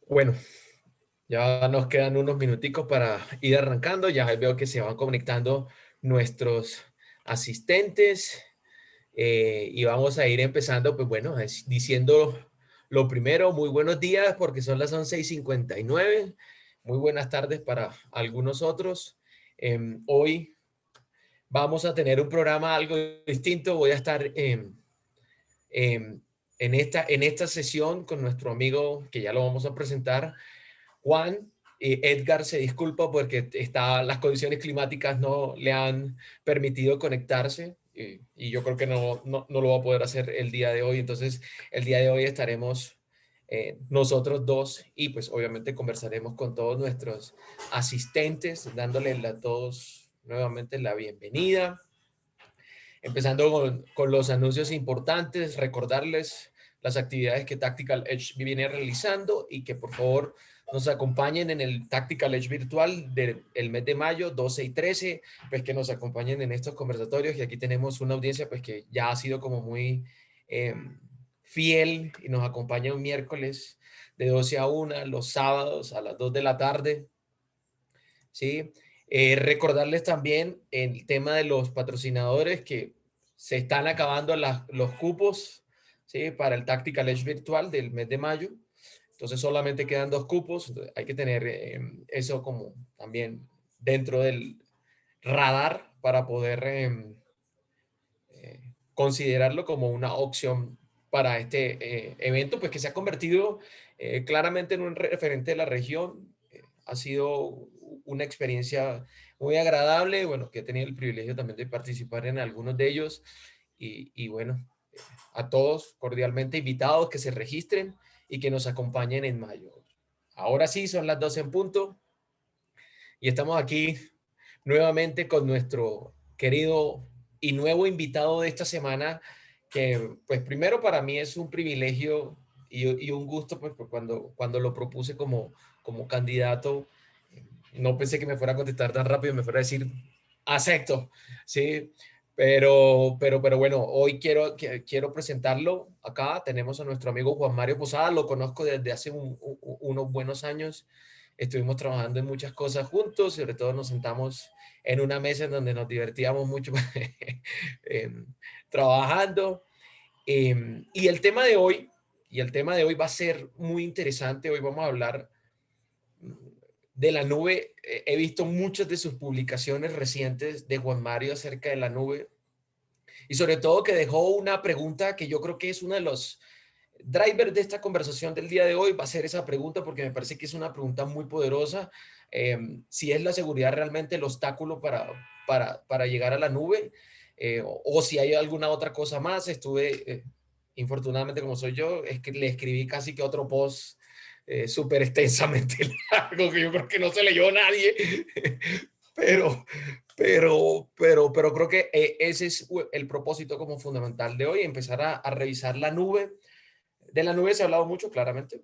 Bueno, ya nos quedan unos minuticos para ir arrancando. Ya veo que se van conectando nuestros asistentes y vamos a ir empezando, pues bueno, diciendo lo primero, muy buenos días porque son las 11:59. Muy buenas tardes para algunos otros. Hoy vamos a tener un programa algo distinto. Voy a estar em, en esta sesión con nuestro amigo que ya lo vamos a presentar, Juan. Edgar se disculpa porque las condiciones climáticas no le han permitido conectarse y yo creo que no lo va a poder hacer el día de hoy. Entonces, el día de hoy estaremos nosotros dos y pues obviamente conversaremos con todos nuestros asistentes, dándoles a todos nuevamente la bienvenida. Empezando con los anuncios importantes, recordarles las actividades que Tactical Edge viene realizando y que por favor nos acompañen en el Tactical Edge virtual del mes de mayo 12 y 13, pues que nos acompañen en estos conversatorios y aquí tenemos una audiencia pues que ya ha sido como muy eh, fiel y nos acompaña un miércoles de 12 a 1, los sábados a las 2 de la tarde, ¿sí? Recordarles también el tema de los patrocinadores que se están acabando los cupos, ¿sí? Para el Tactical Edge virtual del mes de mayo. Entonces solamente quedan 2 cupos. Entonces, hay que tener eso como también dentro del radar para poder considerarlo como una opción para este evento, pues que se ha convertido claramente en un referente de la región. Ha sido una experiencia muy agradable, bueno, que he tenido el privilegio también de participar en algunos de ellos y bueno, a todos cordialmente invitados que se registren y que nos acompañen en mayo. Ahora sí, son las 12 en punto y estamos aquí nuevamente con nuestro querido y nuevo invitado de esta semana, que pues primero para mí es un privilegio y un gusto, pues cuando lo propuse como candidato, no pensé que me fuera a contestar tan rápido, me fuera a decir, acepto, ¿sí? Pero bueno, hoy quiero presentarlo acá. Tenemos a nuestro amigo Juan Mario Posada, lo conozco desde hace unos buenos años. Estuvimos trabajando en muchas cosas juntos, sobre todo nos sentamos en una mesa en donde nos divertíamos mucho em, trabajando. Y el tema de hoy va a ser muy interesante. Hoy vamos a hablar de la nube. He visto muchas de sus publicaciones recientes de Juan Mario acerca de la nube y sobre todo que dejó una pregunta que yo creo que es uno de los drivers de esta conversación del día de hoy. Va a ser esa pregunta porque me parece que es una pregunta muy poderosa. Si es la seguridad realmente el obstáculo para llegar a la nube, o si hay alguna otra cosa más. Infortunadamente como soy yo, es que le escribí casi que otro post súper extensamente largo que yo creo que no se leyó nadie, pero, pero creo que ese es el propósito como fundamental de hoy, empezar a revisar la nube. De la nube se ha hablado mucho, claramente.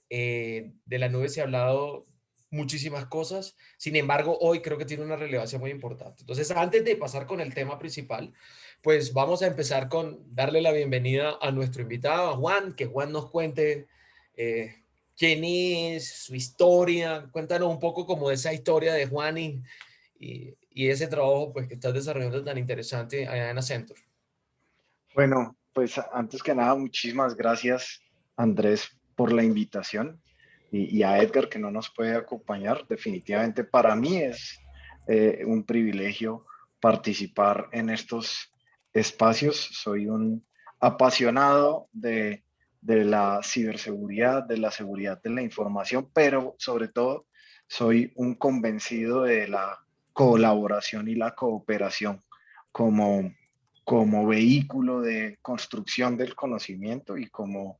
De la nube se ha hablado muchísimas cosas. Sin embargo, hoy creo que tiene una relevancia muy importante. Entonces, antes de pasar con el tema principal, pues vamos a empezar con darle la bienvenida a nuestro invitado, a Juan, que Juan nos cuente eh, quién es, su historia. Cuéntanos un poco como de esa historia de Juan y ese trabajo pues que estás desarrollando tan interesante allá en Accenture. Bueno, pues antes que nada, muchísimas gracias, Andrés, por la invitación y a Edgar que no nos puede acompañar. Definitivamente para mí es un privilegio participar en estos espacios. Soy un apasionado de la ciberseguridad, de la seguridad de la información, pero sobre todo soy un convencido de la colaboración y la cooperación como como vehículo de construcción del conocimiento y como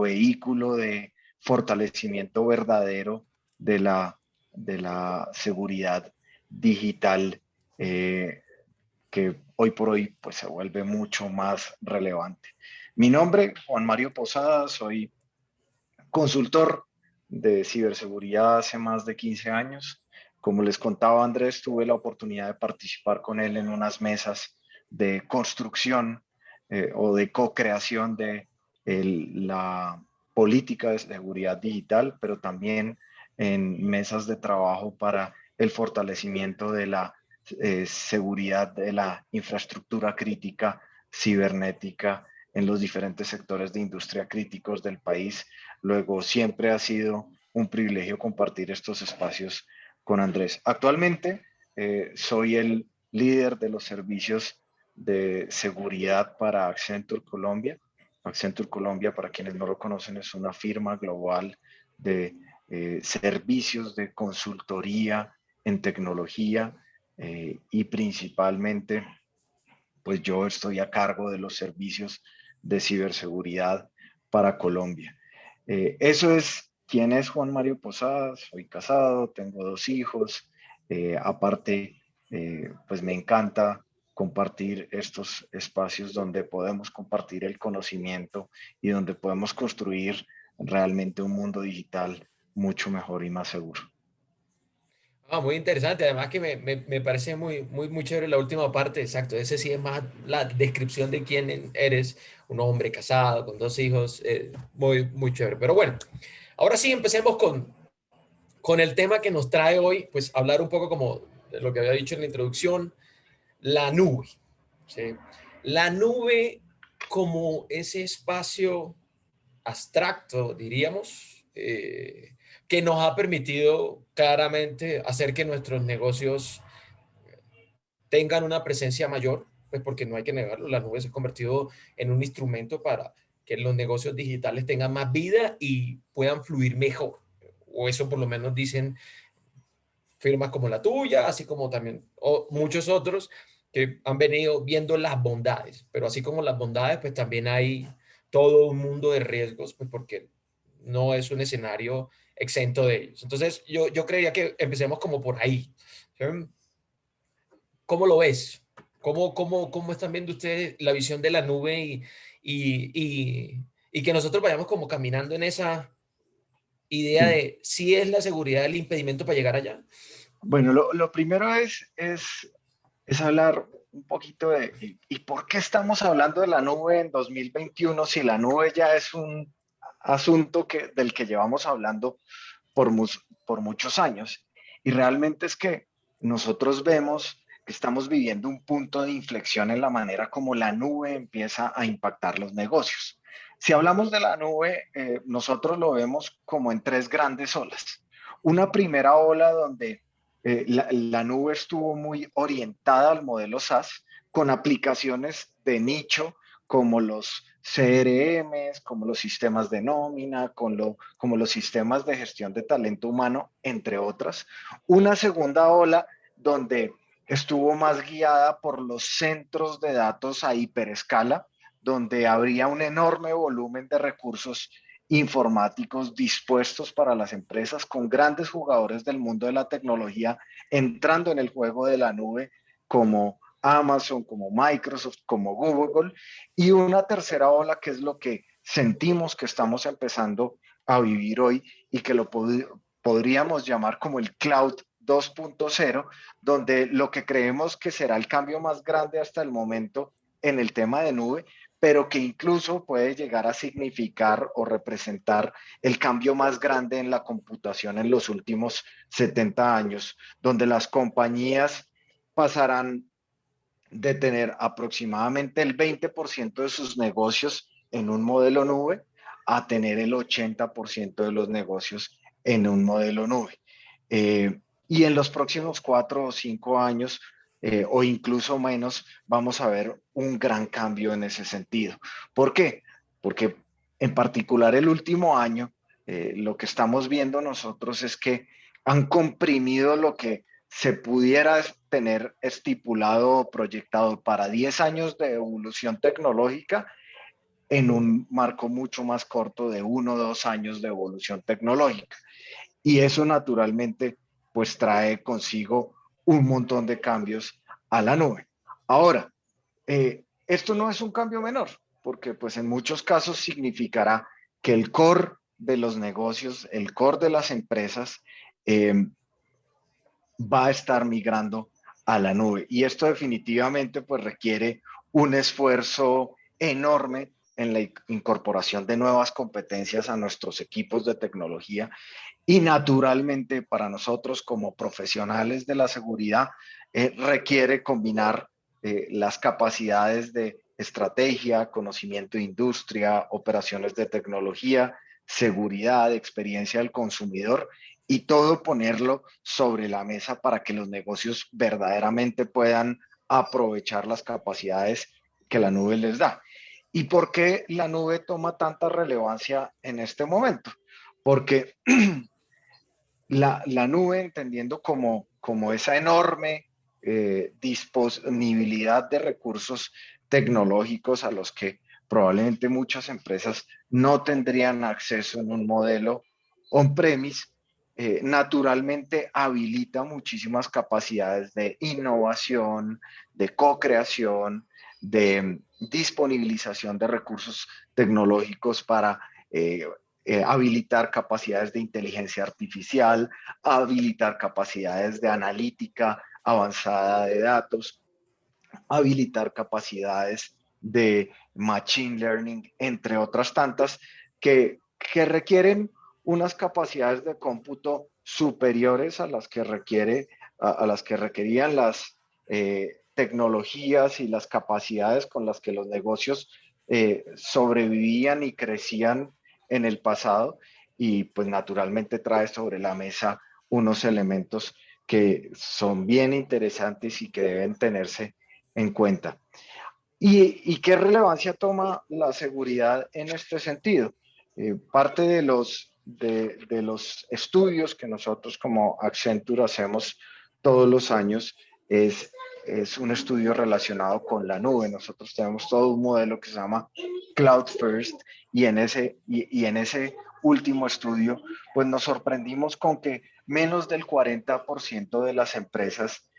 vehículo de fortalecimiento verdadero de la seguridad digital, eh, que hoy por hoy pues, se vuelve mucho más relevante. Mi nombre, Juan Mario Posada, soy consultor de ciberseguridad hace más de 15 años. Como les contaba Andrés, tuve la oportunidad de participar con él en unas mesas de construcción o de co-creación de política de seguridad digital, pero también en mesas de trabajo para el fortalecimiento de la seguridad de la infraestructura crítica cibernética en los diferentes sectores de industria críticos del país. Luego, siempre ha sido un privilegio compartir estos espacios con Andrés. Actualmente soy el líder de los servicios de seguridad para Accenture Colombia. Accenture Colombia, para quienes no lo conocen, es una firma global de servicios de consultoría en tecnología y principalmente, pues yo estoy a cargo de los servicios de ciberseguridad para Colombia. Eso es quién es Juan Mario Posadas. Soy casado, tengo 2 hijos. Aparte, pues me encanta compartir estos espacios donde podemos compartir el conocimiento y donde podemos construir realmente un mundo digital mucho mejor y más seguro. Muy interesante. Además que me parece muy chévere la última parte, exacto. Ese sí es más la descripción de quién eres, un hombre casado con 2 hijos, muy chévere. Pero bueno, ahora sí empecemos con el tema que nos trae hoy, pues hablar un poco como de lo que había dicho en la introducción, la nube. ¿Sí? La nube como ese espacio abstracto, diríamos, que nos ha permitido claramente hacer que nuestros negocios tengan una presencia mayor, pues porque no hay que negarlo, la nube se ha convertido en un instrumento para que los negocios digitales tengan más vida y puedan fluir mejor. O eso por lo menos dicen firmas como la tuya, así como también muchos otros que han venido viendo las bondades, pero así como las bondades, pues también hay todo un mundo de riesgos, pues porque no es un escenario exento de ellos. Entonces, yo creía que empecemos como por ahí. ¿Sí? ¿Cómo lo ves? ¿Cómo están viendo ustedes la visión de la nube y que nosotros vayamos como caminando en esa idea Sí. de si es la seguridad el impedimento para llegar allá? Bueno, lo primero es hablar un poquito de, ¿y por qué estamos hablando de la nube en 2021 si la nube ya es un asunto del que llevamos hablando por muchos años? Y realmente es que nosotros vemos que estamos viviendo un punto de inflexión en la manera como la nube empieza a impactar los negocios. Si hablamos de la nube, nosotros lo vemos como en 3 grandes olas. Una primera ola donde la nube estuvo muy orientada al modelo SaaS con aplicaciones de nicho como los CRMs, como los sistemas de nómina, como los sistemas de gestión de talento humano, entre otras. Una segunda ola donde estuvo más guiada por los centros de datos a hiperescala, donde habría un enorme volumen de recursos informáticos dispuestos para las empresas con grandes jugadores del mundo de la tecnología entrando en el juego de la nube como Amazon, como Microsoft, como Google, y una tercera ola que es lo que sentimos que estamos empezando a vivir hoy y que podríamos llamar como el cloud 2.0, donde lo que creemos que será el cambio más grande hasta el momento en el tema de nube, pero que incluso puede llegar a significar o representar el cambio más grande en la computación en los últimos 70 años, donde las compañías pasarán de tener aproximadamente el 20% de sus negocios en un modelo nube a tener el 80% de los negocios en un modelo nube. Y en los próximos 4 o 5 años, o incluso menos, vamos a ver un gran cambio en ese sentido. ¿Por qué? Porque en particular el último año, lo que estamos viendo nosotros es que han comprimido lo que se pudiera tener estipulado o proyectado para 10 años de evolución tecnológica en un marco mucho más corto de 1 o 2 años de evolución tecnológica. Y eso naturalmente pues trae consigo un montón de cambios a la nube. Ahora, esto no es un cambio menor, porque pues en muchos casos significará que el core de los negocios, el core de las empresas, va a estar migrando a la nube. Y esto definitivamente pues requiere un esfuerzo enorme en la incorporación de nuevas competencias a nuestros equipos de tecnología y naturalmente para nosotros como profesionales de la seguridad requiere combinar las capacidades de estrategia, conocimiento de industria, operaciones de tecnología, seguridad, experiencia del consumidor y todo ponerlo sobre la mesa para que los negocios verdaderamente puedan aprovechar las capacidades que la nube les da. ¿Y por qué la nube toma tanta relevancia en este momento? Porque la nube, entendiendo como esa enorme disponibilidad de recursos tecnológicos a los que probablemente muchas empresas no tendrían acceso en un modelo on-premise, naturalmente habilita muchísimas capacidades de innovación, de co-creación, de disponibilización de recursos tecnológicos para habilitar capacidades de inteligencia artificial, habilitar capacidades de analítica avanzada de datos, habilitar capacidades de machine learning, entre otras tantas, que requieren unas capacidades de cómputo superiores a las que a las que requerían las tecnologías y las capacidades con las que los negocios sobrevivían y crecían en el pasado y pues naturalmente trae sobre la mesa unos elementos que son bien interesantes y que deben tenerse en cuenta. ¿Y qué relevancia toma la seguridad en este sentido? Parte de los estudios que nosotros como Accenture hacemos todos los años es un estudio relacionado con la nube. Nosotros tenemos todo un modelo que se llama Cloud First y en ese último estudio, pues nos sorprendimos con que menos del 40% de las empresas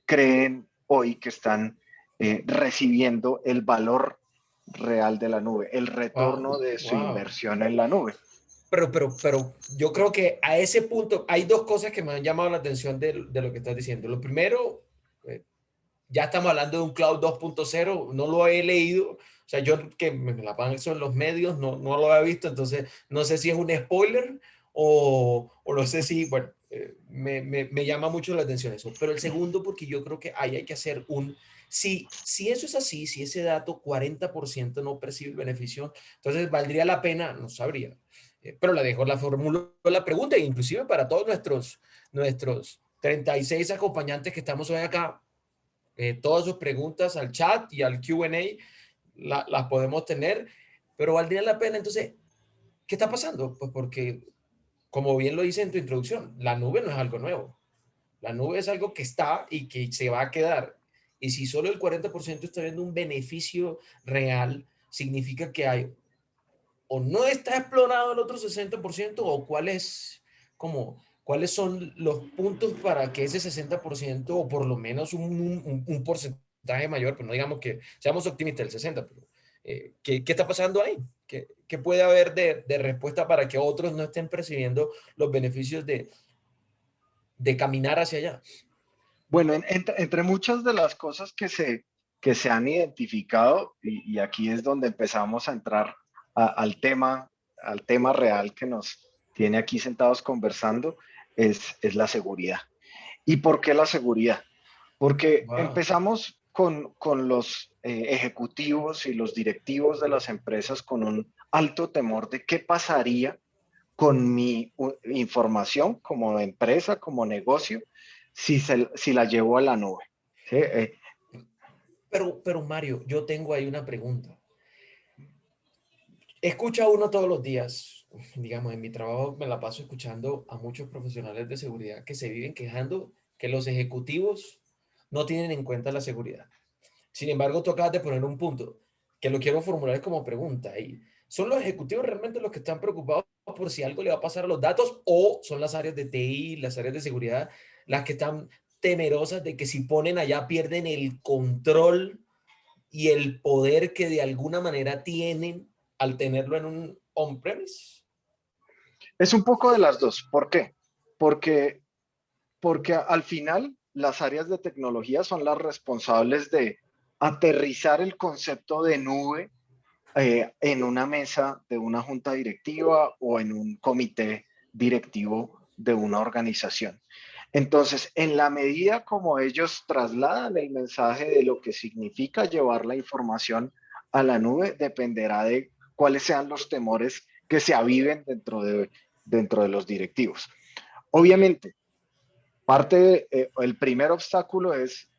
creen hoy que están recibiendo el valor real de la nube, el retorno Wow, de su wow. inversión en la nube. Pero yo creo que a ese punto hay dos cosas que me han llamado la atención de lo que estás diciendo. Lo primero, eh, ya estamos hablando de un Cloud 2.0, no lo he leído, o sea, yo que me la paso en los medios, no lo he visto, entonces no sé si es un spoiler o no sé si, bueno, me llama mucho la atención eso. Pero el segundo, porque yo creo que ahí hay que hacer si eso es así, si ese dato 40% no percibe el beneficio, entonces valdría la pena, no sabría, pero la dejo, la formulo la pregunta, inclusive para todos nuestros 36 acompañantes que estamos hoy acá, todas sus preguntas al chat y al Q&A las podemos tener, pero valdría la pena. Entonces, ¿qué está pasando? Pues porque, como bien lo dice en tu introducción, la nube no es algo nuevo. La nube es algo que está y que se va a quedar. Y si solo el 40% está viendo un beneficio real, significa que hay o no está explorado el otro 60% o cuáles son los puntos para que ese 60% o por lo menos un porcentaje mayor, pero no digamos que seamos optimistas, el 60%, pero ¿qué está pasando ahí? ¿Qué puede haber de respuesta para que otros no estén percibiendo los beneficios de caminar hacia allá? Bueno, entre muchas de las cosas que se han identificado, y aquí es donde empezamos a entrar al tema real que nos tiene aquí sentados conversando, es la seguridad. ¿Y por qué la seguridad? Porque Wow. empezamos con los ejecutivos y los directivos de las empresas con un alto temor de qué pasaría con mi información como empresa, como negocio, si la llevo a la nube. ¿Sí? Pero Mario, yo tengo ahí una pregunta. Escucha uno todos los días, digamos, en mi trabajo me la paso escuchando a muchos profesionales de seguridad que se viven quejando que los ejecutivos no tienen en cuenta la seguridad. Sin embargo, tú acabas de poner un punto que lo quiero formular como pregunta. Y ¿son los ejecutivos realmente los que están preocupados por si algo le va a pasar a los datos o son las áreas de TI, las áreas de seguridad, las que están temerosas de que si ponen allá pierden el control y el poder que de alguna manera tienen al tenerlo en un on-premise? Es un poco de las dos. ¿Por qué? Porque, porque al final las áreas de tecnología son las responsables de aterrizar el concepto de nube en una mesa de una junta directiva o en un comité directivo de una organización. Entonces, en la medida como ellos trasladan el mensaje de lo que significa llevar la información a la nube, dependerá de cuáles sean los temores que se aviven dentro de los directivos. Obviamente, el primer obstáculo es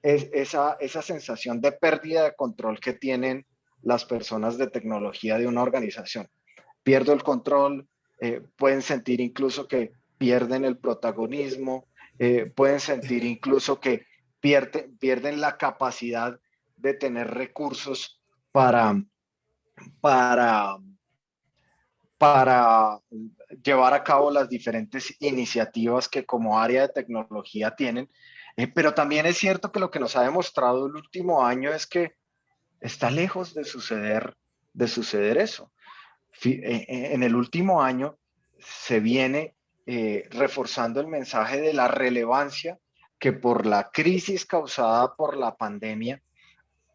esa sensación de pérdida de control que tienen las personas de tecnología de una organización. Pierdo el control, pueden sentir incluso que pierden el protagonismo, pueden sentir incluso que pierden la capacidad de tener recursos para, para, para llevar a cabo las diferentes iniciativas que como área de tecnología tienen. Pero también es cierto que lo que nos ha demostrado el último año es que está lejos de suceder eso. En el último año se viene reforzando el mensaje de la relevancia que por la crisis causada por la pandemia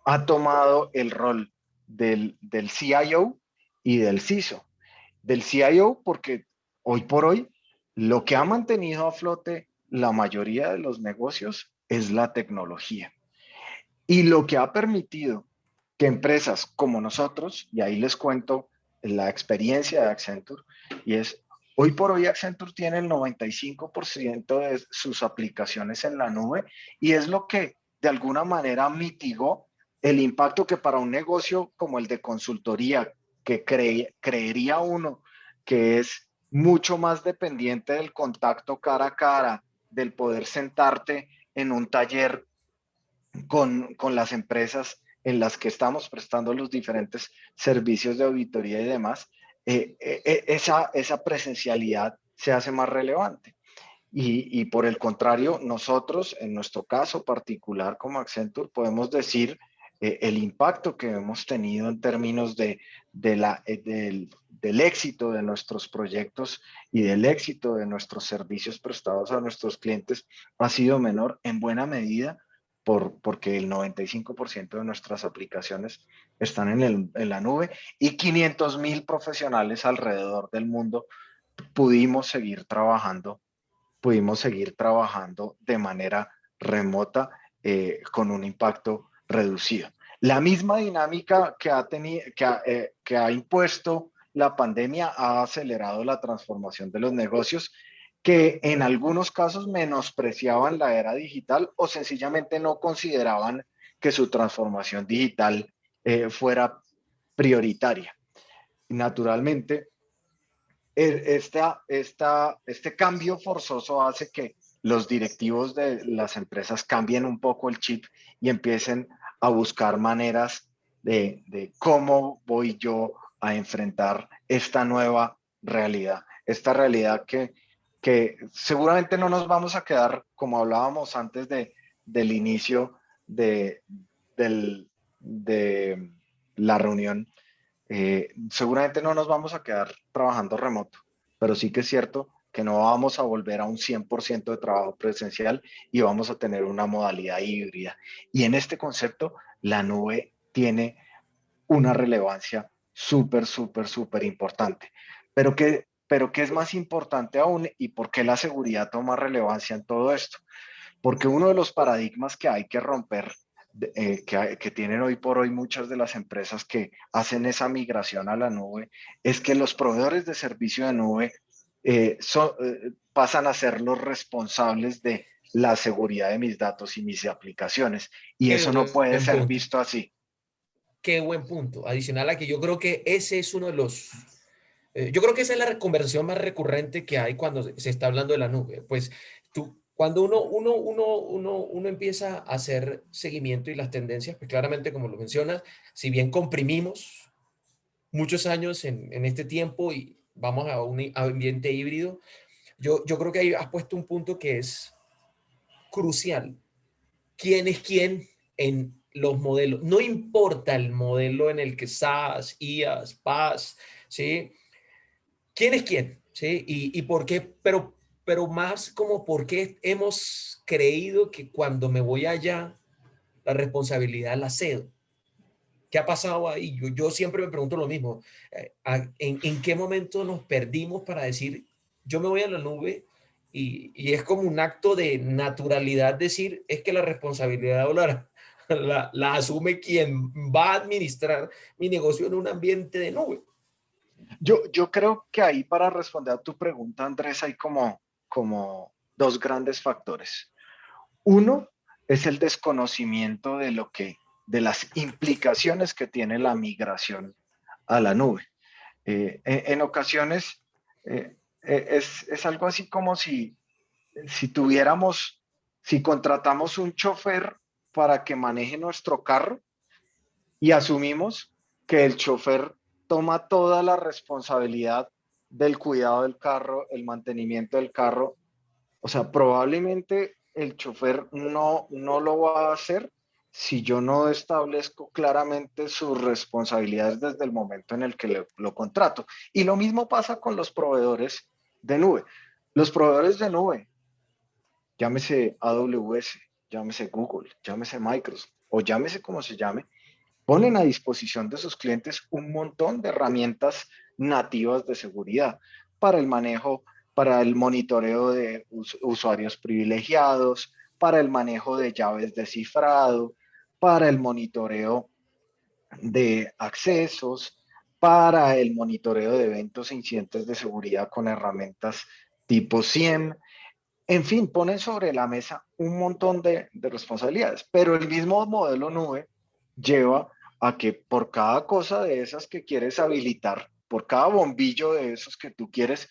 ha tomado el rol del CIO y del CISO. Del CIO porque hoy por hoy lo que ha mantenido a flote la mayoría de los negocios es la tecnología. Y lo que ha permitido que empresas como nosotros, y ahí les cuento la experiencia de Accenture, y es, hoy por hoy Accenture tiene el 95% de sus aplicaciones en la nube y es lo que de alguna manera mitigó el impacto que para un negocio como el de consultoría, que creería uno que es mucho más dependiente del contacto cara a cara, del poder sentarte en un taller con las empresas en las que estamos prestando los diferentes servicios de auditoría y demás, esa presencialidad se hace más relevante. Y por el contrario, nosotros, en nuestro caso particular como Accenture, podemos decir el impacto que hemos tenido en términos del éxito de nuestros proyectos y del éxito de nuestros servicios prestados a nuestros clientes ha sido menor en buena medida porque el 95% de nuestras aplicaciones están en la nube y 500,000 profesionales alrededor del mundo pudimos seguir trabajando de manera remota con un impacto reducido. La misma dinámica que ha impuesto la pandemia ha acelerado la transformación de los negocios que en algunos casos menospreciaban la era digital o sencillamente no consideraban que su transformación digital fuera prioritaria. Naturalmente, este cambio forzoso hace que los directivos de las empresas cambien un poco el chip y empiecen a buscar maneras de cómo voy yo a enfrentar esta nueva realidad, esta realidad que seguramente no nos vamos a quedar, como hablábamos antes del inicio de, de la reunión, seguramente no nos vamos a quedar trabajando remoto, pero sí que es cierto que no vamos a volver a un 100% de trabajo presencial y vamos a tener una modalidad híbrida. Y en este concepto, la nube tiene una relevancia súper, súper, súper importante. Pero ¿qué es más importante aún y por qué la seguridad toma relevancia en todo esto? Porque uno de los paradigmas que hay que romper, que tienen hoy por hoy muchas de las empresas que hacen esa migración a la nube, es que los proveedores de servicio de nube pasan a ser los responsables de la seguridad de mis datos y mis aplicaciones. Y Qué eso no puede buen ser punto. visto así. Qué buen punto. Adicional a que yo creo que ese es uno de los... yo creo que esa es la conversación más recurrente que hay cuando se está hablando de la nube. Pues cuando uno empieza a hacer seguimiento y las tendencias, pues claramente, como lo mencionas, si bien comprimimos muchos años en este tiempo y vamos a un ambiente híbrido, yo creo que ahí has puesto un punto que es crucial. ¿Quién es quién en los modelos? No importa el modelo en el que SaaS, IaaS, PaaS, ¿sí? ¿Quién es quién? ¿Sí? Y por qué, pero más como por qué hemos creído que cuando me voy allá, la responsabilidad la cedo. ¿Qué ha pasado ahí? Yo siempre me pregunto lo mismo. ¿En qué momento nos perdimos para decir, yo me voy a la nube y es como un acto de naturalidad decir, es que la responsabilidad la asume quien va a administrar mi negocio en un ambiente de nube? Yo creo que ahí para responder a tu pregunta, Andrés, hay como dos grandes factores. Uno es el desconocimiento de las implicaciones que tiene la migración a la nube. En ocasiones es algo así como si tuviéramos, si contratamos un chofer para que maneje nuestro carro y asumimos que el chofer toma toda la responsabilidad del cuidado del carro, el mantenimiento del carro. O sea, probablemente el chofer no lo va a hacer si yo no establezco claramente sus responsabilidades desde el momento en el que lo contrato. Y lo mismo pasa con los proveedores de nube. Los proveedores de nube, llámese AWS, llámese Google, llámese Microsoft o llámese como se llame, ponen a disposición de sus clientes un montón de herramientas nativas de seguridad para el manejo, para el monitoreo de usuarios privilegiados, para el manejo de llaves de cifrado, para el monitoreo de accesos, para el monitoreo de eventos e incidentes de seguridad con herramientas tipo SIEM. En fin, ponen sobre la mesa un montón de responsabilidades, pero el mismo modelo nube lleva a que por cada cosa de esas que quieres habilitar, por cada bombillo de esos que tú quieres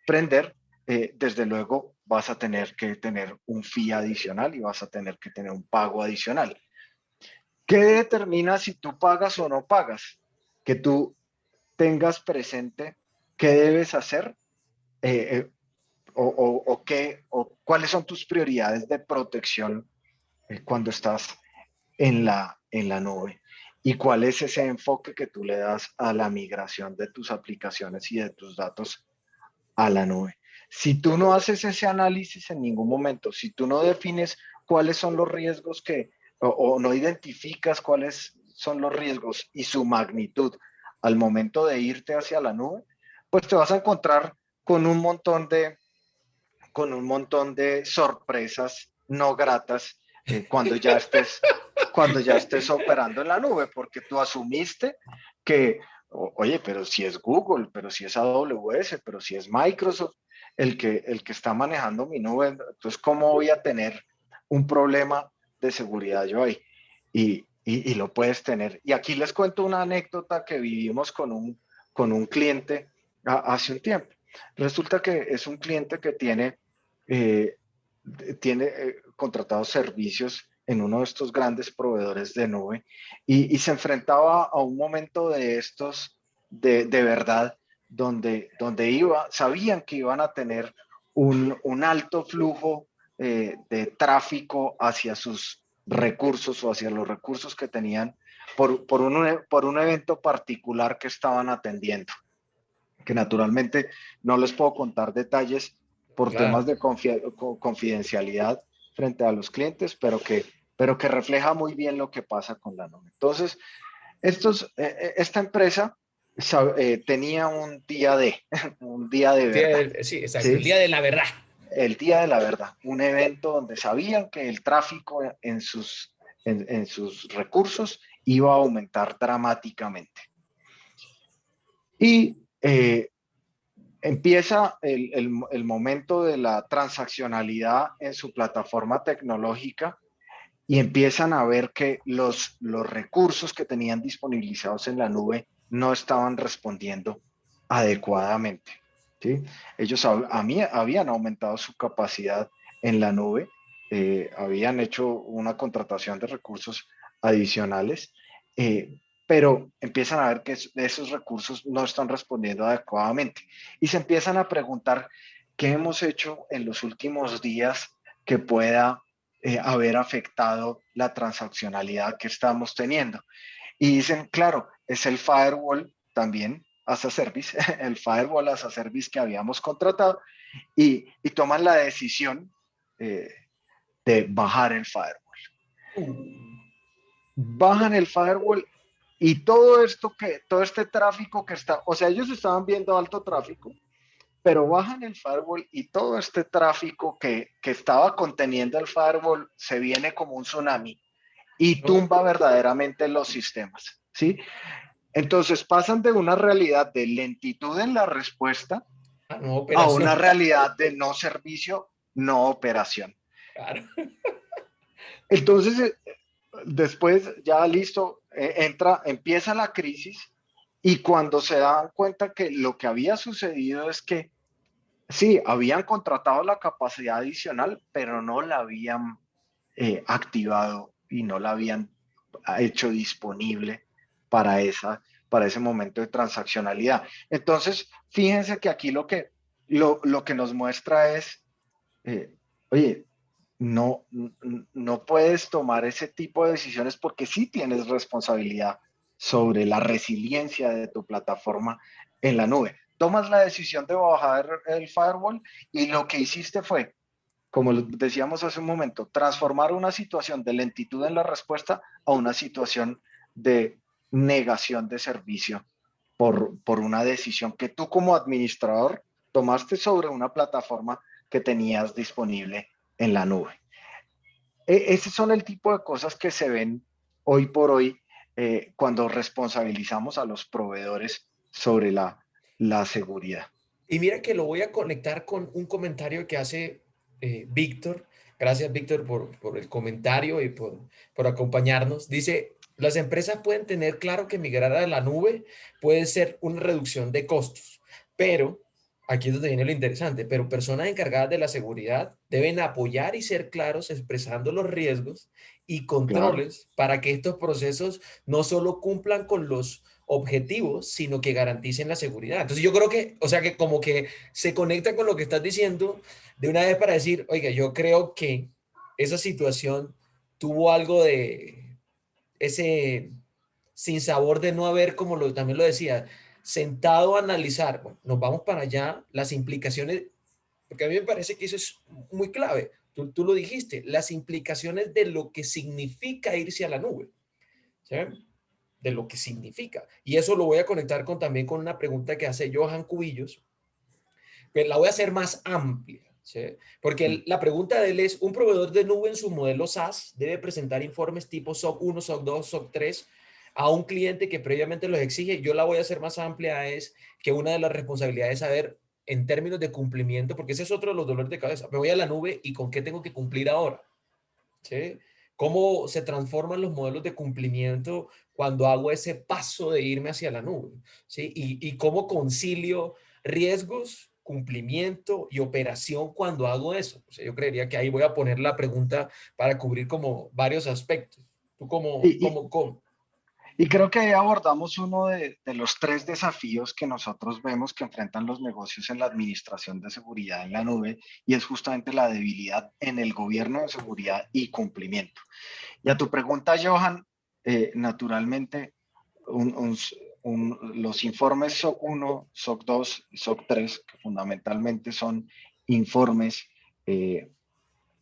prender, desde luego vas a tener que tener un fee adicional y vas a tener que tener un pago adicional. ¿Qué determina si tú pagas o no pagas? Que tú tengas presente qué debes hacer eh, eh, o cuáles son tus prioridades de protección cuando estás en la nube y cuál es ese enfoque que tú le das a la migración de tus aplicaciones y de tus datos a la nube. Si tú no haces ese análisis en ningún momento, si tú no defines cuáles son los riesgos o no identificas cuáles son los riesgos y su magnitud al momento de irte hacia la nube, pues te vas a encontrar con un montón de sorpresas no gratas cuando ya estés operando en la nube, porque tú asumiste que, oye, pero si es Google, pero si es AWS, pero si es Microsoft el que está manejando mi nube, entonces, ¿cómo voy a tener un problema de seguridad yo ahí? Y lo puedes tener. Y aquí les cuento una anécdota que vivimos con un cliente hace un tiempo. Resulta que es un cliente que eh, tiene contratados servicios en uno de estos grandes proveedores de nube y se enfrentaba a un momento de estos de verdad donde sabían que iban a tener un alto flujo de tráfico hacia sus recursos o hacia los recursos que tenían por un evento particular que estaban atendiendo, que naturalmente no les puedo contar detalles por temas Claro. de confidencialidad frente a los clientes, pero que refleja muy bien lo que pasa con la nube. Entonces, esta empresa tenía un día de, un día de verdad, Sí, exacto, el ¿sí? día de la verdad. El día de la verdad, un evento donde sabían que el tráfico en sus recursos iba a aumentar dramáticamente. Y empieza el momento de la transaccionalidad en su plataforma tecnológica y empiezan a ver que los recursos que tenían disponibilizados en la nube no estaban respondiendo adecuadamente. ¿Sí? Ellos habían aumentado su capacidad en la nube, habían hecho una contratación de recursos adicionales, pero empiezan a ver que esos recursos no están respondiendo adecuadamente y se empiezan a preguntar qué hemos hecho en los últimos días que pueda haber afectado la transaccionalidad que estamos teniendo. Y dicen, claro, es el firewall también as a service, el firewall as a service que habíamos contratado y toman la decisión eh, de bajar el firewall. Uh, Bajan el firewall Y todo esto todo este tráfico que está, o sea, ellos estaban viendo alto tráfico, pero bajan el firewall y todo este tráfico que estaba conteniendo el firewall se viene como un tsunami y No, tumba verdaderamente los sistemas, ¿sí? Entonces pasan de una realidad de lentitud en la respuesta a no a una operación. realidad de no servicio, no operación. Claro. Entonces, después ya listo, empieza la crisis y cuando se dan cuenta que lo que había sucedido es que sí, habían contratado la capacidad adicional, pero no la habían activado y no la habían hecho disponible para, para ese momento de transaccionalidad. Entonces, fíjense que aquí lo que nos muestra es, eh, oye, no puedes tomar ese tipo de decisiones porque sí tienes responsabilidad sobre la resiliencia de tu plataforma en la nube. Tomas la decisión de bajar el firewall y lo que hiciste fue, como decíamos hace un momento, transformar una situación de lentitud en la respuesta a una situación de negación de servicio por una decisión que tú como administrador tomaste sobre una plataforma que tenías disponible en la nube. Ese son el tipo de cosas que se ven hoy por hoy cuando responsabilizamos a los proveedores sobre la seguridad. Y mira que lo voy a conectar con un comentario que hace Víctor. Gracias, Víctor, por el comentario y por acompañarnos. Dice, las empresas pueden tener claro que migrar a la nube puede ser una reducción de costos, pero aquí es donde viene lo interesante, pero personas encargadas de la seguridad deben apoyar y ser claros expresando los riesgos y Claro. controles para que estos procesos no solo cumplan con los objetivos, sino que garanticen la seguridad. Entonces yo creo que, o sea, que como que se conecta con lo que estás diciendo de una vez para decir, oiga, yo creo que esa situación tuvo algo de ese sinsabor de no haber, como también lo decía, sentado a analizar, bueno, nos vamos para allá, las implicaciones, porque a mí me parece que eso es muy clave. Tú lo dijiste, las implicaciones de lo que significa irse a la nube. ¿Sí? De lo que significa. Y eso lo voy a conectar también con una pregunta que hace Johan Cubillos, pero la voy a hacer más amplia. ¿Sí? Porque la pregunta de él es, ¿un proveedor de nube en su modelo SaaS debe presentar informes tipo SOC 1, SOC 2, SOC 3 a un cliente que previamente los exige? Yo la voy a hacer más amplia, es que una de las responsabilidades es saber en términos de cumplimiento, porque ese es otro de los dolores de cabeza. Me voy a la nube y con qué tengo que cumplir ahora. ¿Sí? Cómo se transforman los modelos de cumplimiento cuando hago ese paso de irme hacia la nube, ¿sí? Y cómo concilio riesgos, cumplimiento y operación cuando hago eso. O sea, yo creería que ahí voy a poner la pregunta para cubrir como varios aspectos. ¿Tú cómo, Y, cómo, cómo? y creo que ahí abordamos uno de los tres desafíos que nosotros vemos que enfrentan los negocios en la administración de seguridad en la nube, y es justamente la debilidad en el gobierno de seguridad y cumplimiento. Y a tu pregunta, Johan, naturalmente, un, un, los informes SOC 1, SOC 2 y SOC 3, que fundamentalmente son informes eh,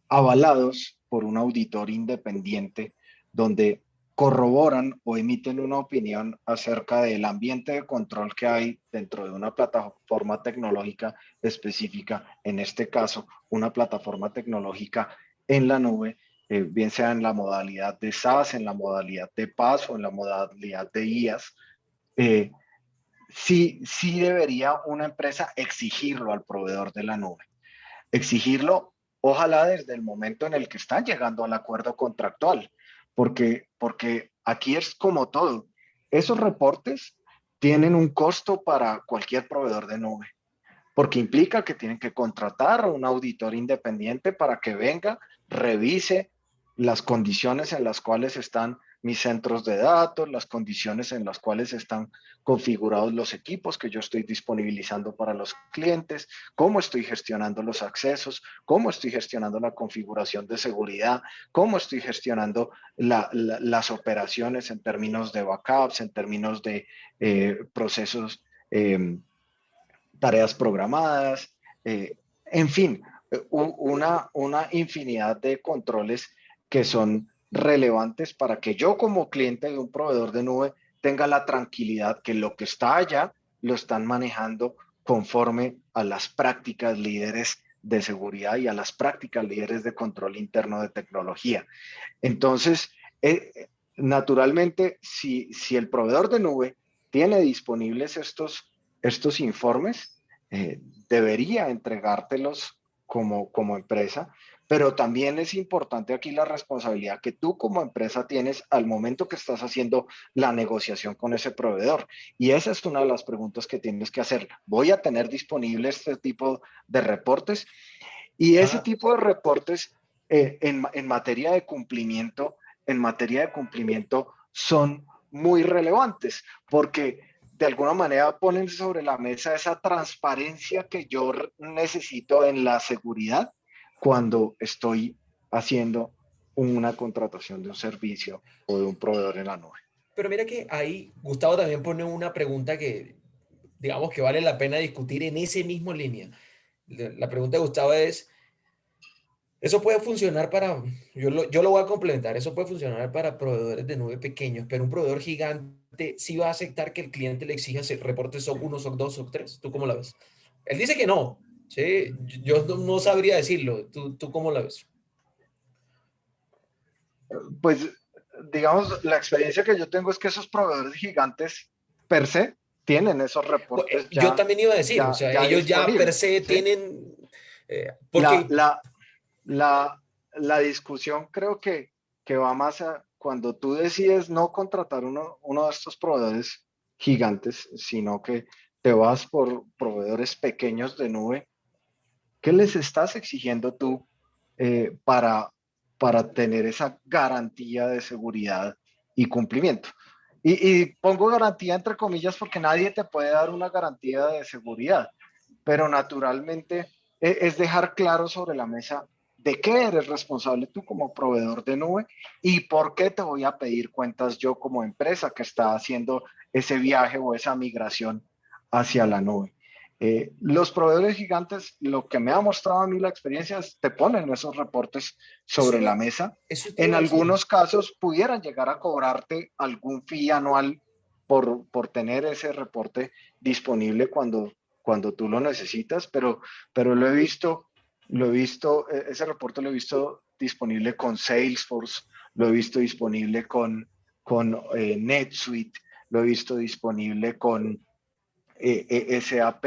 avalados por un auditor independiente, donde corroboran o emiten una opinión acerca del ambiente de control que hay dentro de una plataforma tecnológica específica, en este caso, una plataforma tecnológica en la nube, bien sea en la modalidad de SaaS, en la modalidad de PaaS o en la modalidad de IaaS. eh, sí debería una empresa exigirlo al proveedor de la nube, exigirlo, ojalá desde el momento en el que están llegando al acuerdo contractual, porque aquí es como todo. Esos reportes tienen un costo para cualquier proveedor de nube, porque implica que tienen que contratar a un auditor independiente para que venga, revise las condiciones en las cuales están mis centros de datos, las condiciones en las cuales están configurados los equipos que yo estoy disponibilizando para los clientes, cómo estoy gestionando los accesos, cómo estoy gestionando la configuración de seguridad, cómo estoy gestionando las operaciones en términos de backups, en términos de procesos tareas programadas, en fin, una infinidad de controles que son relevantes para que yo como cliente de un proveedor de nube tenga la tranquilidad que lo que está allá lo están manejando conforme a las prácticas líderes de seguridad y a las prácticas líderes de control interno de tecnología. Entonces, naturalmente, si el proveedor de nube tiene disponibles estos informes, debería entregártelos como empresa, pero también es importante aquí la responsabilidad que tú como empresa tienes al momento que estás haciendo la negociación con ese proveedor. Y esa es una de las preguntas que tienes que hacer. ¿Voy a tener disponible este tipo de reportes? Y ese Ah, tipo de reportes en materia de cumplimiento, son muy relevantes porque de alguna manera ponen sobre la mesa esa transparencia que yo necesito en la seguridad cuando estoy haciendo una contratación de un servicio o de un proveedor en la nube. pero mira que ahí Gustavo también pone una pregunta que, digamos, que vale la pena discutir en ese mismo línea. La pregunta de Gustavo es, eso puede funcionar para, yo lo voy a complementar, eso puede funcionar para proveedores de nube pequeños, pero un proveedor gigante sí va a aceptar que el cliente le exija reportes SOC 1, SOC 2, SOC 3. ¿Tú cómo la ves? Él dice que no, ¿sí? Yo no sabría decirlo. ¿Tú cómo la ves? Pues, digamos, la experiencia que yo tengo es que esos proveedores gigantes per se tienen esos reportes Yo también iba a decir, o sea, ya ellos ya per disponibles, se ¿sí? tienen, La, porque la, la discusión creo que va más a cuando tú decides no contratar uno de estos proveedores gigantes, sino que te vas por proveedores pequeños de nube. ¿Qué les estás exigiendo tú para tener esa garantía de seguridad y cumplimiento? Y pongo garantía entre comillas porque nadie te puede dar una garantía de seguridad, pero naturalmente es dejar claro sobre la mesa de qué eres responsable tú como proveedor de nube y por qué te voy a pedir cuentas yo como empresa que está haciendo ese viaje o esa migración hacia la nube. Los proveedores gigantes, lo que me ha mostrado a mí la experiencia es te ponen esos reportes eso sobre la iba, mesa. eso te En iba a decir. algunos casos pudieran llegar a cobrarte algún fee anual por tener ese reporte disponible cuando tú lo necesitas, pero ese reporte lo he visto disponible con Salesforce, lo he visto disponible con NetSuite, lo he visto disponible con SAP,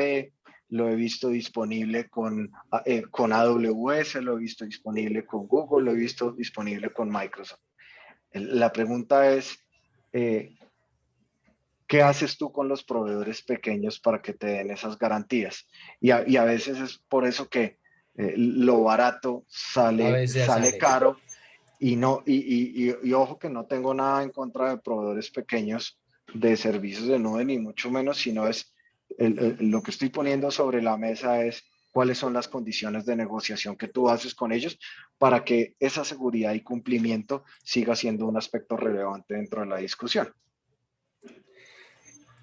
lo he visto disponible con AWS, lo he visto disponible con Google, lo he visto disponible con Microsoft. La pregunta es, eh, ¿qué haces tú con los proveedores pequeños para que te den esas garantías? Y a veces es por eso que lo barato A veces sale sale caro. caro y no, y ojo que no tengo nada en contra de proveedores pequeños de servicios de nube, ni mucho menos, sino es lo que estoy poniendo sobre la mesa es cuáles son las condiciones de negociación que tú haces con ellos para que esa seguridad y cumplimiento siga siendo un aspecto relevante dentro de la discusión.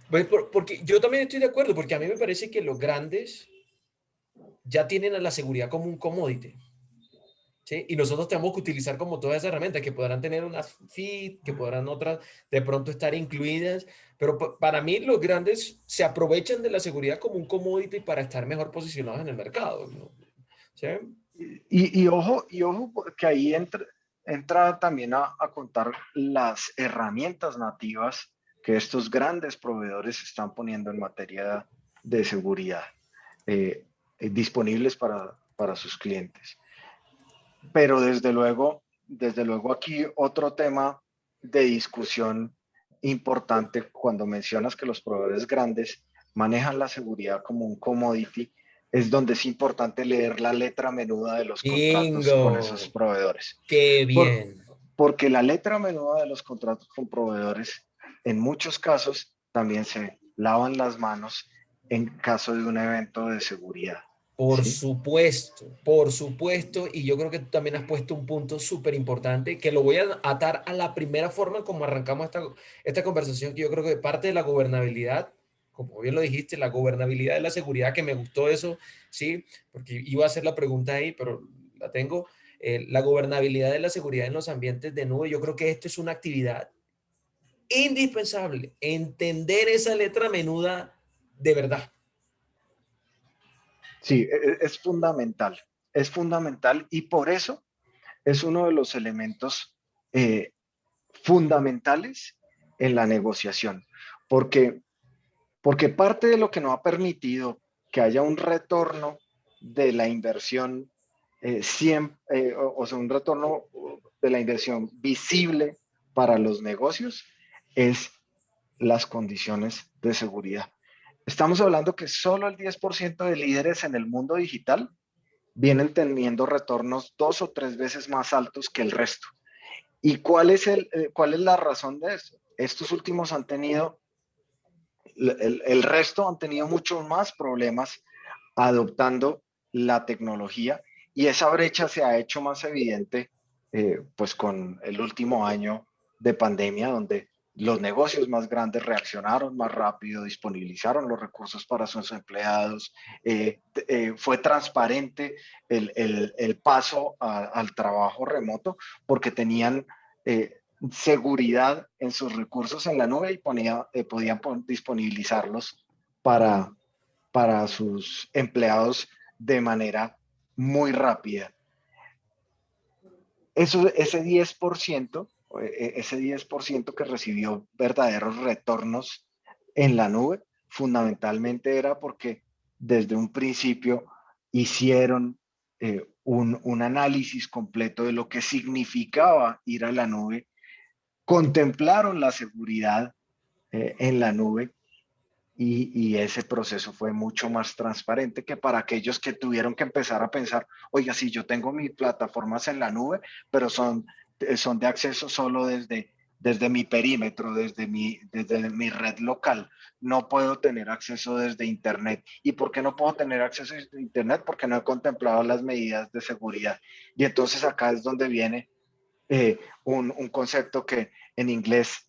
Pues porque yo también estoy de acuerdo, porque a mí me parece que los grandes ya tienen a la seguridad como un commodity. ¿Sí? Y nosotros tenemos que utilizar como todas esas herramientas que podrán tener unas feed, que podrán otras de pronto estar incluidas, pero para mí los grandes se aprovechan de la seguridad como un commodity para estar mejor posicionados en el mercado, ¿no? ¿Sí? Y ojo, que ahí entra también a contar las herramientas nativas que estos grandes proveedores están poniendo en materia de seguridad disponibles para sus clientes. Pero desde luego aquí otro tema de discusión importante cuando mencionas que los proveedores grandes manejan la seguridad como un commodity, es donde es importante leer la letra menuda de los contratos con esos Bingo, proveedores. qué Por, bien. porque la letra menuda de los contratos con proveedores en muchos casos también se lavan las manos en caso de un evento de seguridad. ¿Sí? Por supuesto, y yo creo que tú también has puesto un punto súper importante que lo voy a atar a la primera forma como arrancamos esta conversación, que yo creo que parte de la gobernabilidad, como bien lo dijiste, la gobernabilidad de la seguridad, que me gustó eso, sí, porque iba a hacer la pregunta ahí, pero la tengo, la gobernabilidad de la seguridad en los ambientes de nube, yo creo que esto es una actividad indispensable entender esa letra menuda de verdad. Sí, es fundamental y por eso es uno de los elementos eh, fundamentales en la negociación, porque, porque parte de lo que no ha permitido que haya un retorno de la inversión, o sea, un retorno de la inversión visible para los negocios, es las condiciones de seguridad. Estamos hablando que solo el 10% de líderes en el mundo digital vienen teniendo retornos 2 o 3 veces más altos que el resto. ¿Y cuál es la razón de esto? Estos últimos han tenido, el resto han tenido muchos más problemas adoptando la tecnología y esa brecha se ha hecho más evidente pues con el último año de pandemia donde los negocios más grandes reaccionaron más rápido, disponibilizaron los recursos para sus empleados, fue transparente el paso al trabajo remoto porque tenían seguridad en sus recursos en la nube y podían disponibilizarlos para, para sus empleados de manera muy rápida. Ese 10% que recibió verdaderos retornos en la nube, fundamentalmente era porque desde un principio hicieron un análisis completo de lo que significaba ir a la nube, contemplaron la seguridad en la nube y ese proceso fue mucho más transparente que para aquellos que tuvieron que empezar a pensar, oiga, si yo tengo mis plataformas en la nube, pero son de acceso solo desde mi perímetro, desde mi red local. No puedo tener acceso desde Internet. ¿Y por qué no puedo tener acceso desde Internet? Porque no he contemplado las medidas de seguridad. Y entonces acá es donde viene un concepto que en inglés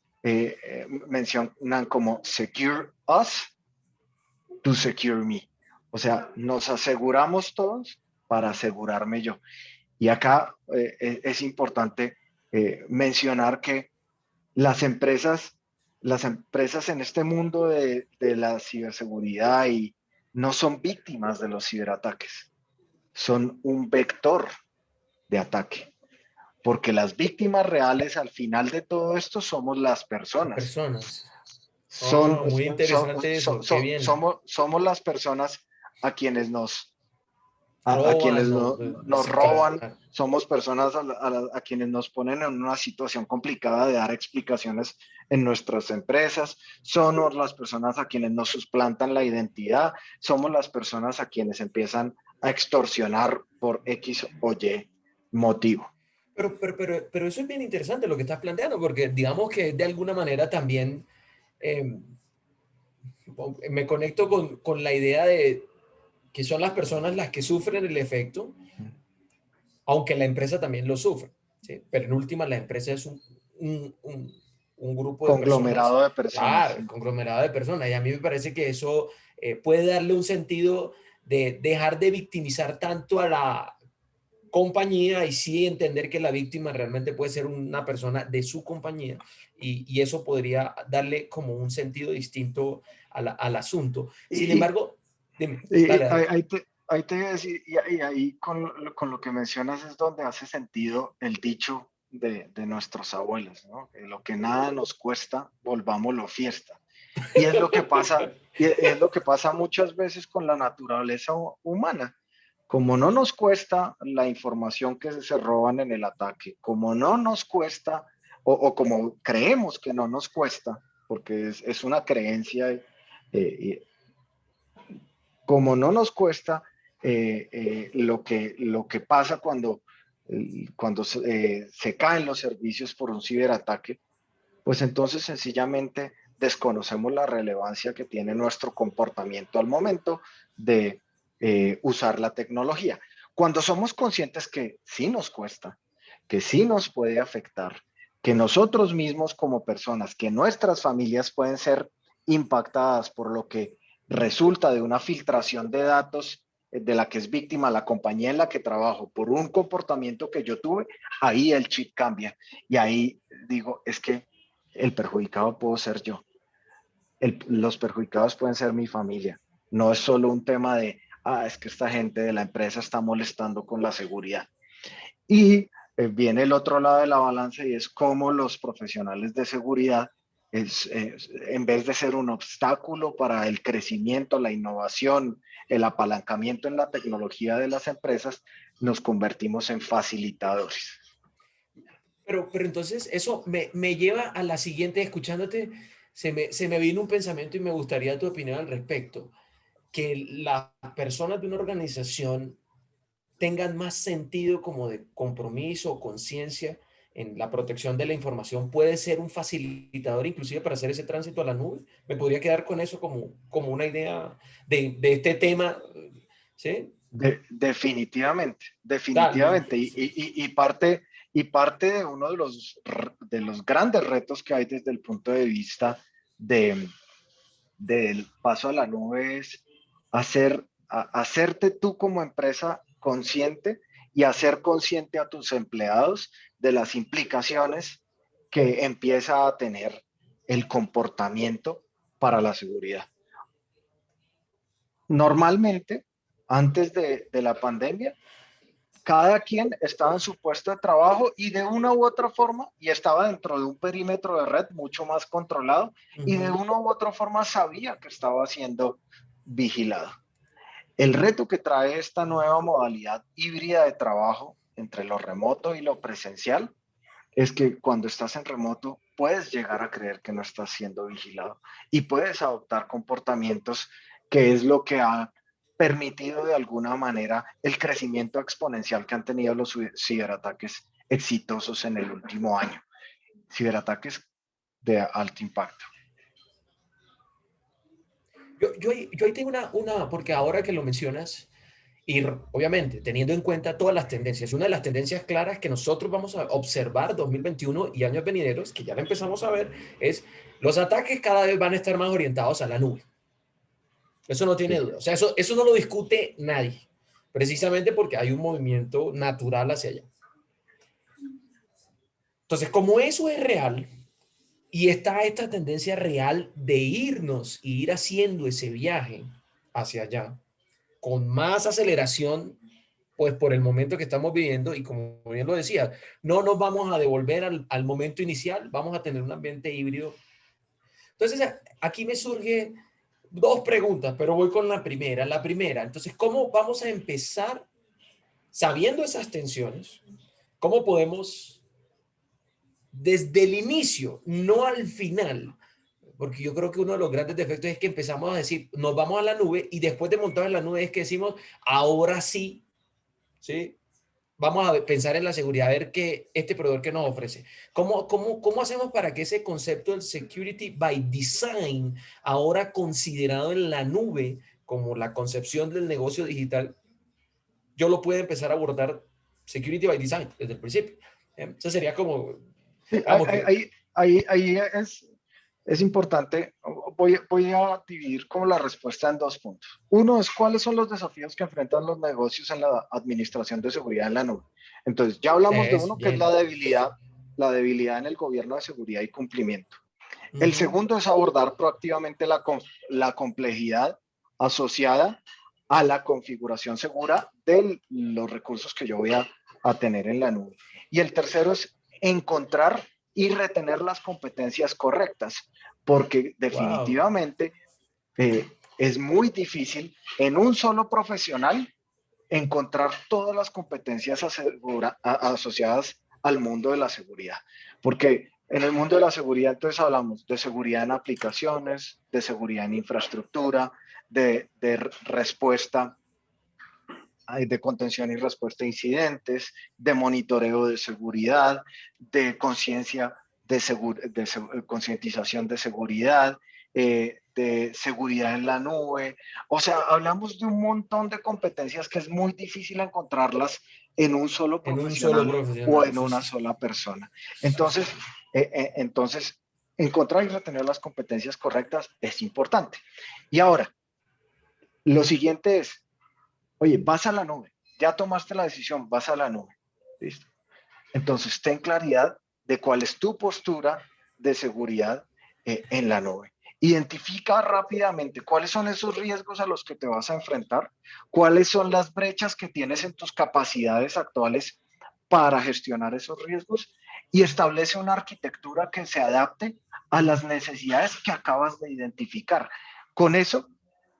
mencionan como secure us to secure me. O sea, nos aseguramos todos para asegurarme yo. Y acá es importante mencionar que las empresas, las empresas en este mundo de la ciberseguridad y no son víctimas de los ciberataques, son un vector de ataque porque las víctimas reales al final de todo esto somos las Las personas. personas. Son, Oh, muy interesante eso, qué bien. somos las personas a quienes a quienes Roban, no, nos sí, roban, claro. somos personas a quienes nos ponen en una situación complicada de dar explicaciones en nuestras empresas, somos las personas a quienes nos suplantan la identidad, somos las personas a quienes empiezan a extorsionar por X o Y motivo. Pero eso es bien interesante lo que estás planteando, porque digamos que de alguna manera también eh, me conecto con la idea de que son las personas las que sufren el efecto, aunque la empresa también lo sufre, ¿sí? Pero en última la empresa es un, un, un grupo de personas, Conglomerado de personas. claro, Sí. conglomerado de personas, y a mí me parece que eso puede darle un sentido de dejar de victimizar tanto a la compañía y sí entender que la víctima realmente puede ser una persona de su compañía y eso podría darle como un sentido distinto al asunto. Sin Y, embargo, dime, y dale, dale. ahí te voy a decir, y ahí con lo que mencionas es donde hace sentido el dicho de nuestros abuelos, ¿no? Que lo que nada nos cuesta, volvámoslo fiesta. Y es lo que pasa, y es lo que pasa muchas veces con la naturaleza humana. Como no nos cuesta la información que se roban en el ataque, como no nos cuesta, o como creemos que no nos cuesta, porque es una creencia, como no nos cuesta lo que pasa cuando se caen los servicios por un ciberataque, pues entonces sencillamente desconocemos la relevancia que tiene nuestro comportamiento al momento de usar la tecnología. Cuando somos conscientes que sí nos cuesta, que sí nos puede afectar, que nosotros mismos como personas, que nuestras familias pueden ser impactadas por lo que resulta de una filtración de datos de la que es víctima la compañía en la que trabajo por un comportamiento que yo tuve, ahí el chip cambia. Y ahí digo, es que el perjudicado puedo ser yo. Los perjudicados pueden ser mi familia. No es solo un tema de, es que esta gente de la empresa está molestando con la seguridad. Y viene el otro lado de la balanza y es cómo los profesionales de seguridad, en vez de ser un obstáculo para el crecimiento, la innovación, el apalancamiento en la tecnología de las empresas, nos convertimos en facilitadores. Pero entonces eso me lleva a la siguiente, escuchándote, se me vino un pensamiento y me gustaría tu opinión al respecto. Que las personas de una organización tengan más sentido como de compromiso o conciencia en la protección de la información puede ser un facilitador inclusive para hacer ese tránsito a la nube. Me podría quedar con eso como una idea de este tema, ¿sí? Definitivamente, Dale. definitivamente. Y parte de uno de los grandes retos que hay desde el punto de vista de, del paso a la nube es hacerte tú como empresa consciente y hacer consciente a tus empleados de las implicaciones que empieza a tener el comportamiento para la seguridad. Normalmente, antes de la pandemia, cada quien estaba en su puesto de trabajo y de una u otra forma, y estaba dentro de un perímetro de red mucho más controlado, y de Ujú. una u otra forma sabía que estaba siendo vigilado. El reto que trae esta nueva modalidad híbrida de trabajo entre lo remoto y lo presencial es que cuando estás en remoto puedes llegar a creer que no estás siendo vigilado y puedes adoptar comportamientos que es lo que ha permitido de alguna manera el crecimiento exponencial que han tenido los ciberataques exitosos en el último año. Ciberataques de alto impacto. Yo ahí tengo porque ahora que lo mencionas, y obviamente teniendo en cuenta todas las tendencias, una de las tendencias claras que nosotros vamos a observar 2021 y años venideros, que ya la empezamos a ver, es los ataques cada vez van a estar más orientados a la nube. Eso no tiene Sí. duda. O sea, eso no lo discute nadie, precisamente porque hay un movimiento natural hacia allá. Entonces, como eso es real y está esta tendencia real de irnos y ir haciendo ese viaje hacia allá con más aceleración, pues por el momento que estamos viviendo y como bien lo decía, no nos vamos a devolver al momento inicial, vamos a tener un ambiente híbrido. Entonces, aquí me surge dos preguntas, pero voy con la primera. La primera, entonces, ¿cómo vamos a empezar sabiendo esas tensiones? ¿Cómo podemos, desde el inicio, no al final? Porque yo creo que uno de los grandes defectos es que empezamos a decir, nos vamos a la nube y después de montar en la nube es que decimos, ahora sí, ¿sí? Vamos a pensar en la seguridad, a ver qué este proveedor que nos ofrece. ¿Cómo hacemos para que ese concepto del security by design, ahora considerado en la nube como la concepción del negocio digital, yo lo pueda empezar a abordar security by design desde el principio? Eso sería como, Sí, vamos que, ahí es importante. Voy a dividir como la respuesta en dos puntos. Uno es cuáles son los desafíos que enfrentan los negocios en la administración de seguridad en la nube. Entonces, ya hablamos de es uno que es bien. la debilidad en el gobierno de seguridad y cumplimiento. El Ujú. segundo es abordar proactivamente la complejidad asociada a la configuración segura de los recursos que yo voy a tener en la nube. Y el tercero es encontrar y retener las competencias correctas, porque Wow. definitivamente es muy difícil en un solo profesional encontrar todas las competencias asociadas al mundo de la seguridad. Porque en el mundo de la seguridad, entonces hablamos de seguridad en aplicaciones, de seguridad en infraestructura, de respuesta, de contención y respuesta a incidentes, de monitoreo de seguridad, de conciencia, concientización de seguridad, de seguridad en la nube. O sea, hablamos de un montón de competencias que es muy difícil encontrarlas en un solo En un solo profesional o profesional. en una sola persona. Entonces, encontrar y retener las competencias correctas es importante. Y ahora, lo siguiente es, oye, vas a la nube, ya tomaste la decisión, vas a la nube. ¿Listo? Entonces, ten claridad de cuál es tu postura de seguridad en la nube. Identifica rápidamente cuáles son esos riesgos a los que te vas a enfrentar, cuáles son las brechas que tienes en tus capacidades actuales para gestionar esos riesgos y establece una arquitectura que se adapte a las necesidades que acabas de identificar. Con eso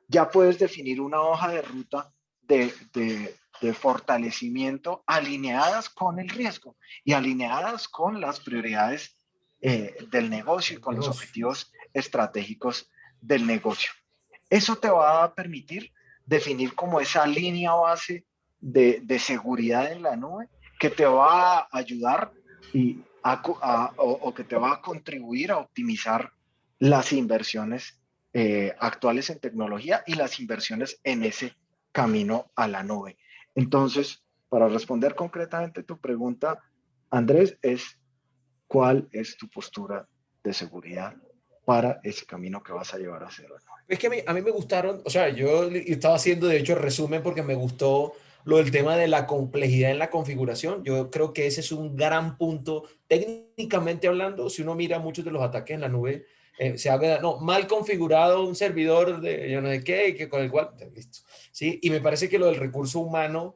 ya puedes definir una hoja de ruta de fortalecimiento alineadas con el riesgo y alineadas con las prioridades del negocio y El con los negocio. objetivos estratégicos del negocio. Eso te va a permitir definir como esa línea base seguridad en la nube que te va a ayudar o que te va a contribuir a optimizar las inversiones actuales en tecnología y las inversiones en ese camino a la nube. Entonces, para responder concretamente tu pregunta, Andrés, es ¿cuál es tu postura de seguridad para ese camino que vas a llevar a hacer? Es que a mí me gustaron, o sea, yo estaba haciendo de hecho el resumen porque me gustó lo del tema de la complejidad en la configuración. Yo creo que ese es un gran punto. Técnicamente hablando, si uno mira muchos de los ataques en la nube, se habla, no, mal configurado un servidor de yo no sé qué, y que con el cual, listo. ¿Sí? Y me parece que lo del recurso humano,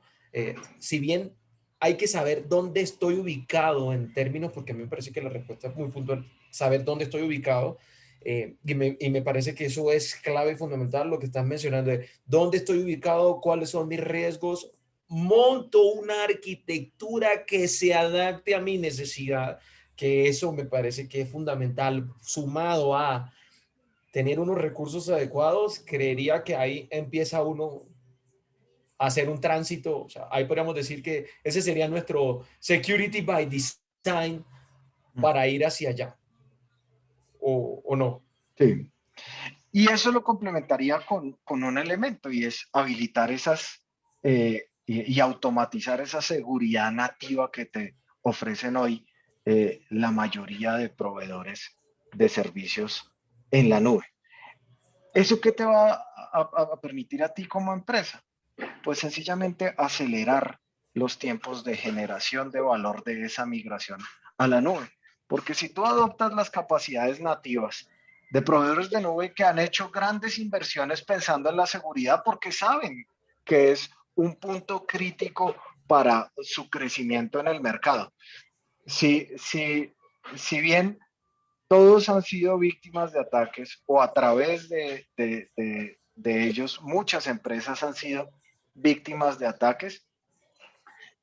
si bien hay que saber dónde estoy ubicado en términos, porque a mí me parece que la respuesta es muy puntual, saber dónde estoy ubicado y me parece que eso es clave y fundamental lo que estás mencionando, de dónde estoy ubicado, cuáles son mis riesgos, monto una arquitectura que se adapte a mi necesidad, que eso me parece que es fundamental, sumado a tener unos recursos adecuados, creería que ahí empieza uno a hacer un tránsito, o sea, ahí podríamos decir que ese sería nuestro security by design para ir hacia allá, o no. Sí. Y eso lo complementaría con un elemento y es habilitar esas y automatizar esa seguridad nativa que te ofrecen hoy la mayoría de proveedores de servicios en la nube. ¿Eso qué te va a permitir a ti como empresa? Pues sencillamente acelerar los tiempos de generación de valor de esa migración a la nube. Porque si tú adoptas las capacidades nativas de proveedores de nube que han hecho grandes inversiones pensando en la seguridad porque saben que es un punto crítico para su crecimiento en el mercado. Si bien todos han sido víctimas de ataques o a través de ellos, muchas empresas han sido víctimas de ataques.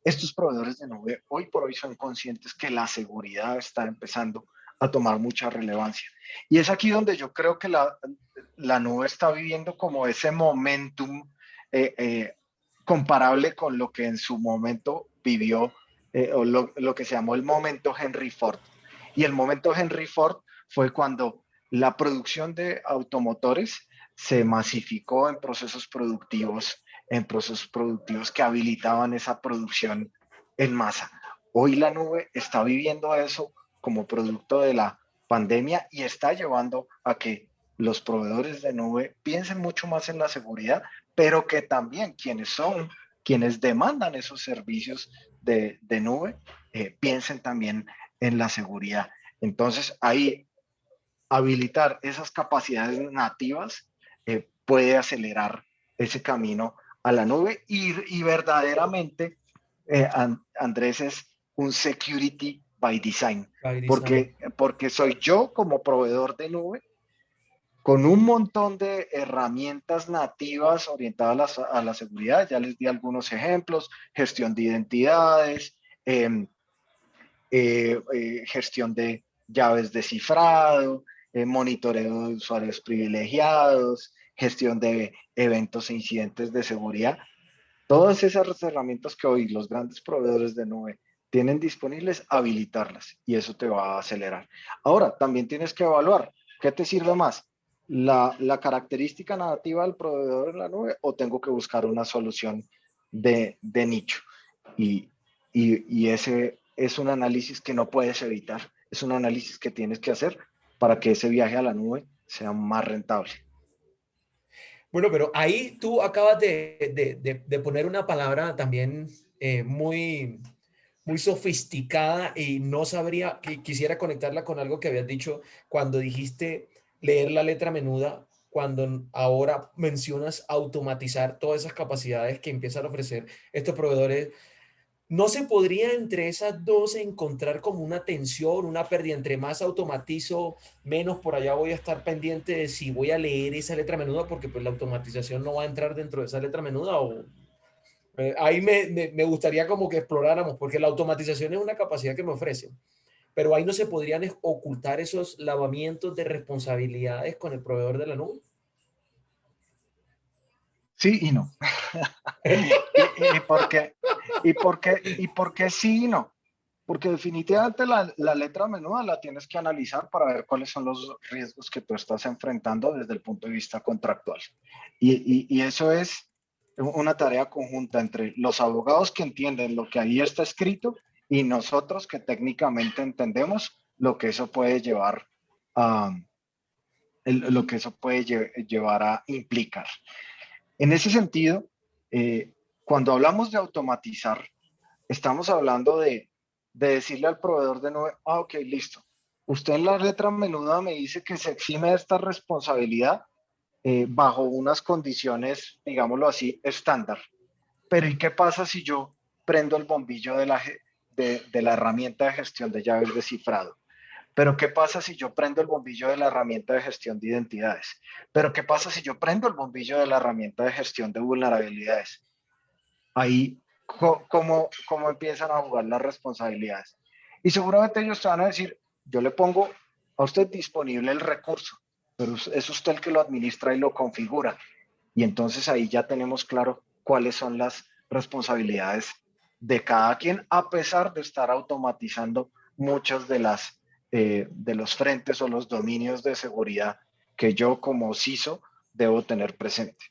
Estos proveedores de nube hoy por hoy son conscientes que la seguridad está empezando a tomar mucha relevancia. Y es aquí donde yo creo que la nube está viviendo como ese momentum eh, eh, comparable con lo que en su momento vivió o lo que se llamó el momento Henry Ford. Y el momento Henry Ford fue cuando la producción de automotores se masificó en procesos productivos que habilitaban esa producción en masa. Hoy la nube está viviendo eso como producto de la pandemia y está llevando a que los proveedores de nube piensen mucho más en la seguridad, pero que también quienes demandan esos servicios de nube, piensen también en la seguridad. Entonces, ahí habilitar esas capacidades nativas puede acelerar ese camino a la nube y verdaderamente, Andrés, es un security by design, By design. porque soy yo como proveedor de nube con un montón de herramientas nativas orientadas a la seguridad. Ya les di algunos ejemplos: gestión de identidades, gestión de llaves de cifrado, monitoreo de usuarios privilegiados, gestión de eventos e incidentes de seguridad. Todas esas herramientas que hoy los grandes proveedores de nube tienen disponibles, habilitarlas y eso te va a acelerar. Ahora, también tienes que evaluar qué te sirve más, la característica nativa del proveedor en la nube o tengo que buscar una solución de nicho. Y, y ese es un análisis que no puedes evitar, es un análisis que tienes que hacer para que ese viaje a la nube sea más rentable. Bueno, pero ahí tú acabas de poner una palabra también muy, muy sofisticada y no sabría, que quisiera conectarla con algo que habías dicho cuando dijiste leer la letra menuda, cuando ahora mencionas automatizar todas esas capacidades que empiezan a ofrecer estos proveedores. ¿No se podría entre esas dos encontrar como una tensión, una pérdida? Entre más automatizo, menos por allá voy a estar pendiente de si voy a leer esa letra menuda, porque pues la automatización no va a entrar dentro de esa letra menuda. O ahí me gustaría como que exploráramos, porque la automatización es una capacidad que me ofrece, pero ahí no se podrían ocultar esos lavamientos de responsabilidades con el proveedor de la nube. Sí y no. ¿Y por qué? ¿Y por qué sí y no? Porque definitivamente la letra menuda la tienes que analizar para ver cuáles son los riesgos que tú estás enfrentando desde el punto de vista contractual. Y eso es una tarea conjunta entre los abogados que entienden lo que ahí está escrito y nosotros que técnicamente entendemos lo que eso puede llevar a, lo que eso puede llevar a implicar. En ese sentido, cuando hablamos de automatizar, estamos hablando de decirle al proveedor de nube, ah, ok, listo. Usted en la letra menuda me dice que se exime de esta responsabilidad bajo unas condiciones, digámoslo así, estándar. Pero ¿y qué pasa si yo prendo el bombillo de la herramienta de gestión de llaves de cifrado? Pero ¿qué pasa si yo prendo el bombillo de la herramienta de gestión de identidades? Pero ¿qué pasa si yo prendo el bombillo de la herramienta de gestión de vulnerabilidades? Ahí, ¿cómo empiezan a jugar las responsabilidades? Y seguramente ellos te van a decir, yo le pongo a usted disponible el recurso, pero es usted el que lo administra y lo configura. Y entonces ahí ya tenemos claro cuáles son las responsabilidades de cada quien, a pesar de estar automatizando muchas de los frentes o los dominios de seguridad que yo como CISO debo tener presente.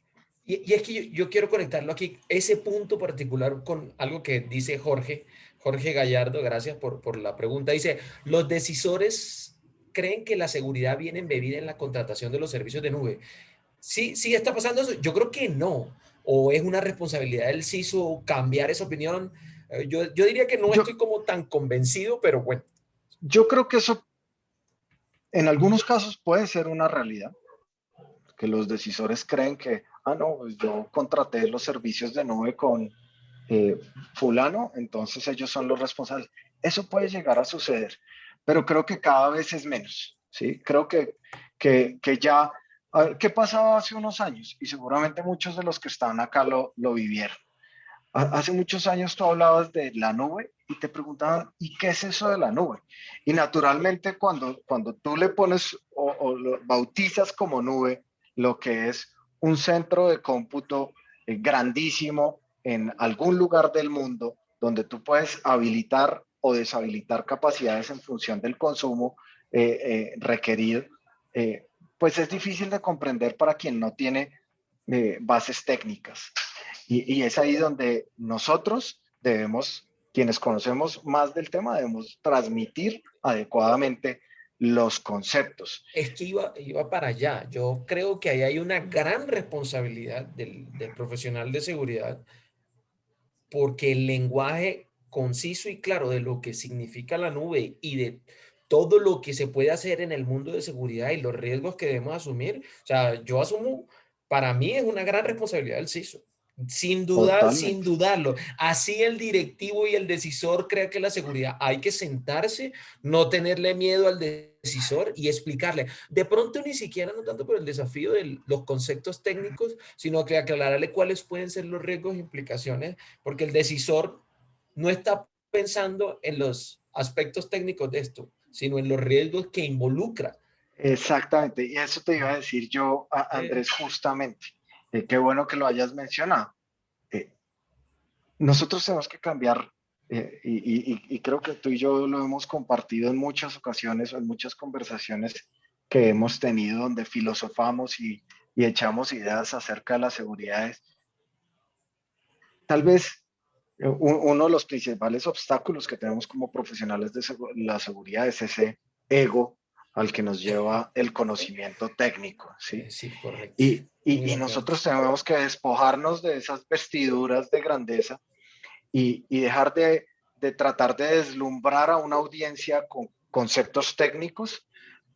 Y es que yo quiero conectarlo aquí, ese punto particular, con algo que dice Jorge Gallardo, gracias por la pregunta. Dice, los decisores creen que la seguridad viene embebida en la contratación de los servicios de nube. Sí, sí está pasando eso. Yo creo que no. O es una responsabilidad del CISO cambiar esa opinión. Yo diría que no Yo, estoy como tan convencido, pero bueno. yo creo que eso en algunos casos puede ser una realidad, que los decisores creen que, ah, no, pues yo contraté los servicios de nube con eh, fulano, entonces ellos son los responsables. Eso puede llegar a suceder, pero creo que cada vez es menos, ¿sí? Creo que ya, a ver, ¿qué pasaba hace unos años? Y seguramente muchos de los que están acá lo vivieron. Hace muchos años tú hablabas de la nube y te preguntaban, ¿y qué es eso de la nube? Y naturalmente cuando tú le pones o lo bautizas como nube lo que es un centro de cómputo grandísimo en algún lugar del mundo donde tú puedes habilitar o deshabilitar capacidades en función del consumo requerido, eh, pues es difícil de comprender para quien no tiene bases técnicas. Y es ahí donde nosotros debemos, quienes conocemos más del tema, debemos transmitir adecuadamente los conceptos. Es que iba para allá. Yo creo que ahí hay una gran responsabilidad del profesional de seguridad, porque el lenguaje conciso y claro de lo que significa la nube y de todo lo que se puede hacer en el mundo de seguridad y los riesgos que debemos asumir, o sea, yo asumo, para mí es una gran responsabilidad del CISO. Sin duda, sin Totalmente. dudarlo. Así el directivo y el decisor crea que la seguridad hay que sentarse, no tenerle miedo al decisor y explicarle. De pronto ni siquiera no tanto por el desafío de los conceptos técnicos, sino que aclararle cuáles pueden ser los riesgos e implicaciones, porque el decisor no está pensando en los aspectos técnicos de esto, sino en los riesgos que involucra. Exactamente. Y eso te iba a decir yo, Eh, Andrés, justamente. Qué bueno que lo hayas mencionado. Eh, Nosotros tenemos que cambiar, y creo que tú y yo lo hemos compartido en muchas ocasiones o en muchas conversaciones que hemos tenido donde filosofamos y echamos ideas acerca de las seguridades. Tal vez uno de los principales obstáculos que tenemos como profesionales de la seguridad es ese ego al que nos lleva el conocimiento técnico, ¿sí? sí, correcto. Muy Y de acuerdo. nosotros tenemos que despojarnos de esas vestiduras de grandeza y dejar de tratar de deslumbrar a una audiencia con conceptos técnicos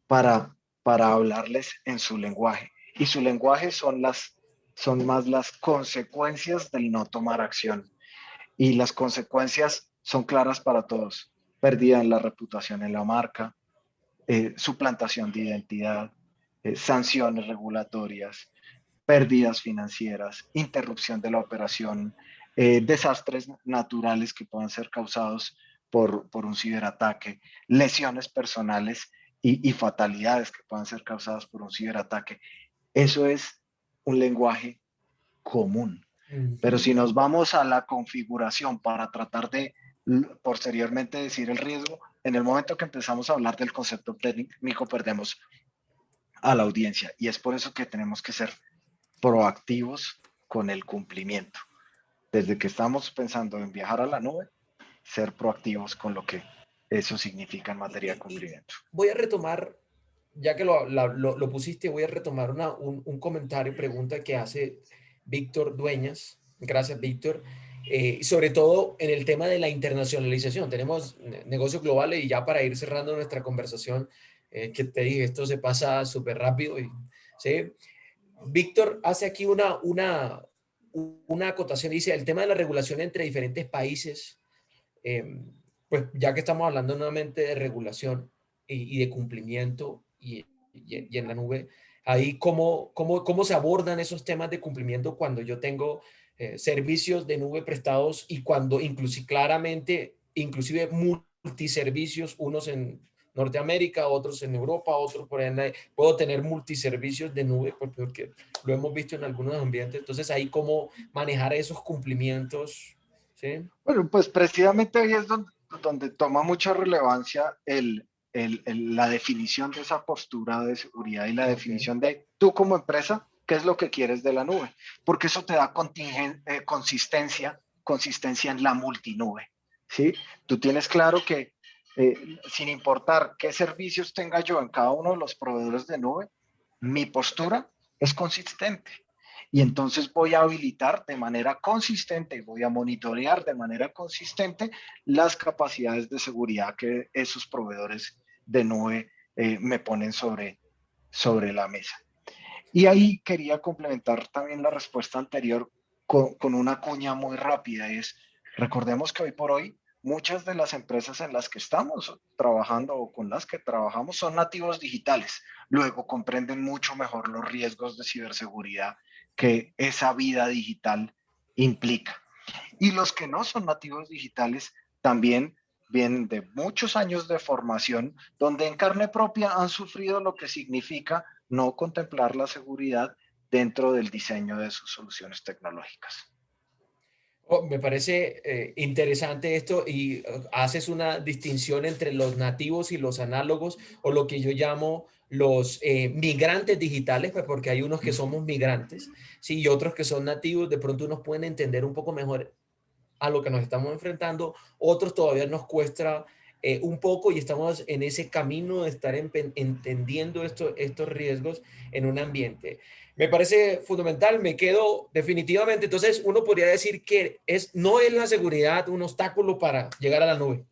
para hablarles en su lenguaje. Y su lenguaje son más las consecuencias del no tomar acción. Y las consecuencias son claras para todos. Pérdida en la reputación en la marca, suplantación de identidad, sanciones regulatorias, pérdidas financieras, interrupción de la operación, desastres naturales que puedan ser causados por un ciberataque, lesiones personales y fatalidades que puedan ser causadas por un ciberataque. Eso es un lenguaje común. Pero si nos vamos a la configuración para tratar de posteriormente decir el riesgo, en el momento que empezamos a hablar del concepto técnico, perdemos a la audiencia. Y es por eso que tenemos que ser proactivos con el cumplimiento. Desde que estamos pensando en viajar a la nube, ser proactivos con lo que eso significa en materia de Y cumplimiento. voy a retomar, ya que lo pusiste, voy a retomar un comentario, pregunta que hace Víctor Dueñas. Gracias, Víctor. Sobre todo en el tema de la internacionalización. Tenemos negocios globales y ya para ir cerrando nuestra conversación, que te dije, esto se pasa súper rápido. ¿Sí? Víctor hace aquí una acotación, dice, el tema de la regulación entre diferentes países, eh, pues ya que estamos hablando nuevamente de regulación y de cumplimiento y en la nube, ahí cómo se abordan esos temas de cumplimiento cuando yo tengo servicios de nube prestados y cuando inclusive claramente, inclusive multiservicios, unos en Norteamérica, otros en Europa, otros por ahí, puedo tener multiservicios de nube porque lo hemos visto en algunos ambientes. Entonces, ahí cómo manejar esos cumplimientos, ¿sí? Bueno, pues precisamente ahí es donde toma mucha relevancia la definición de esa postura de seguridad y la Ok. definición de tú como empresa, qué es lo que quieres de la nube, porque eso te da consistencia en la multinube, ¿sí? Tú tienes claro que sin importar qué servicios tenga yo en cada uno de los proveedores de nube, mi postura es consistente. Y entonces voy a habilitar de manera consistente y voy a monitorear de manera consistente las capacidades de seguridad que esos proveedores de nube me ponen sobre la mesa. Y ahí quería complementar también la respuesta anterior con una cuña muy rápida. Recordemos que hoy por hoy muchas de las empresas en las que estamos trabajando o con las que trabajamos son nativos digitales. Luego comprenden mucho mejor los riesgos de ciberseguridad que esa vida digital implica. Y los que no son nativos digitales también vienen de muchos años de formación donde en carne propia han sufrido lo que significa no contemplar la seguridad dentro del diseño de sus soluciones tecnológicas. Oh, me parece interesante esto y haces una distinción entre los nativos y los análogos o lo que yo llamo los migrantes digitales, pues porque hay unos que somos migrantes, sí, y otros que son nativos, de pronto unos pueden entender un poco mejor a lo que nos estamos enfrentando, otros todavía nos cuesta un poco y estamos en ese camino de estar entendiendo estos riesgos en un ambiente. Me parece fundamental, me quedo definitivamente. Entonces, uno podría decir que no es la seguridad un obstáculo para llegar a la nube.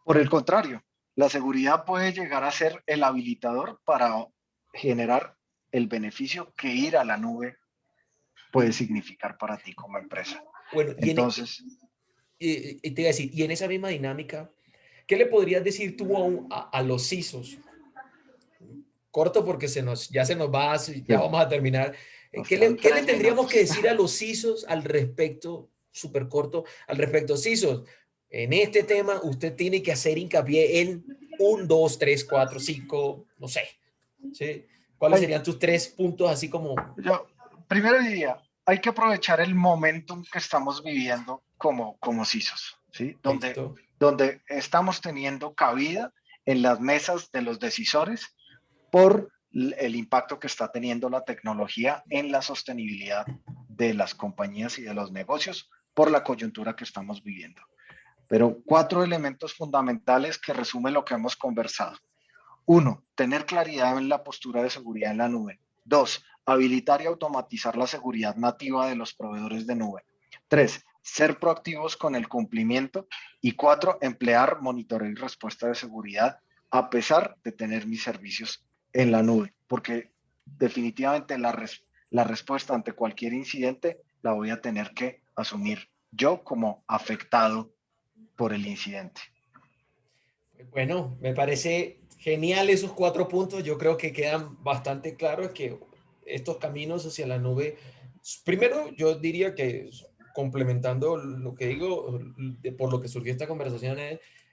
Por el contrario, la seguridad puede llegar a ser el habilitador para generar el beneficio que ir a la nube puede significar para ti como empresa. Bueno, Entonces, y te iba a decir, y en esa misma dinámica, ¿qué le podrías decir tú a los CISOs? Corto porque ya se nos va, ya sí, vamos a terminar. nos ¿Qué le 3 minutos. tendríamos que decir a los CISOs al respecto, súper corto, al respecto? CISOs, en este tema usted tiene que hacer hincapié en un, dos, tres, cuatro, cinco, no sé, ¿sí? ¿Cuáles Ay, serían tus 3 puntos así como, yo primero diría, hay que aprovechar el momentum que estamos viviendo como CISOs, ¿sí? listo? Donde estamos teniendo cabida en las mesas de los decisores por el impacto que está teniendo la tecnología en la sostenibilidad de las compañías y de los negocios por la coyuntura que estamos viviendo. Pero 4 elementos fundamentales que resumen lo que hemos conversado. Uno, tener claridad en la postura de seguridad en la nube. Dos, habilitar y automatizar la seguridad nativa de los proveedores de nube. Tres, ser proactivos con el cumplimiento y 4, emplear monitoreo y respuesta de seguridad a pesar de tener mis servicios en la nube, porque definitivamente la respuesta ante cualquier incidente la voy a tener que asumir yo como afectado por el incidente. Bueno, me parece genial esos 4 puntos. Yo creo que quedan bastante claros que estos caminos hacia la nube, primero yo diría que complementando lo que digo, por lo que surgió esta conversación,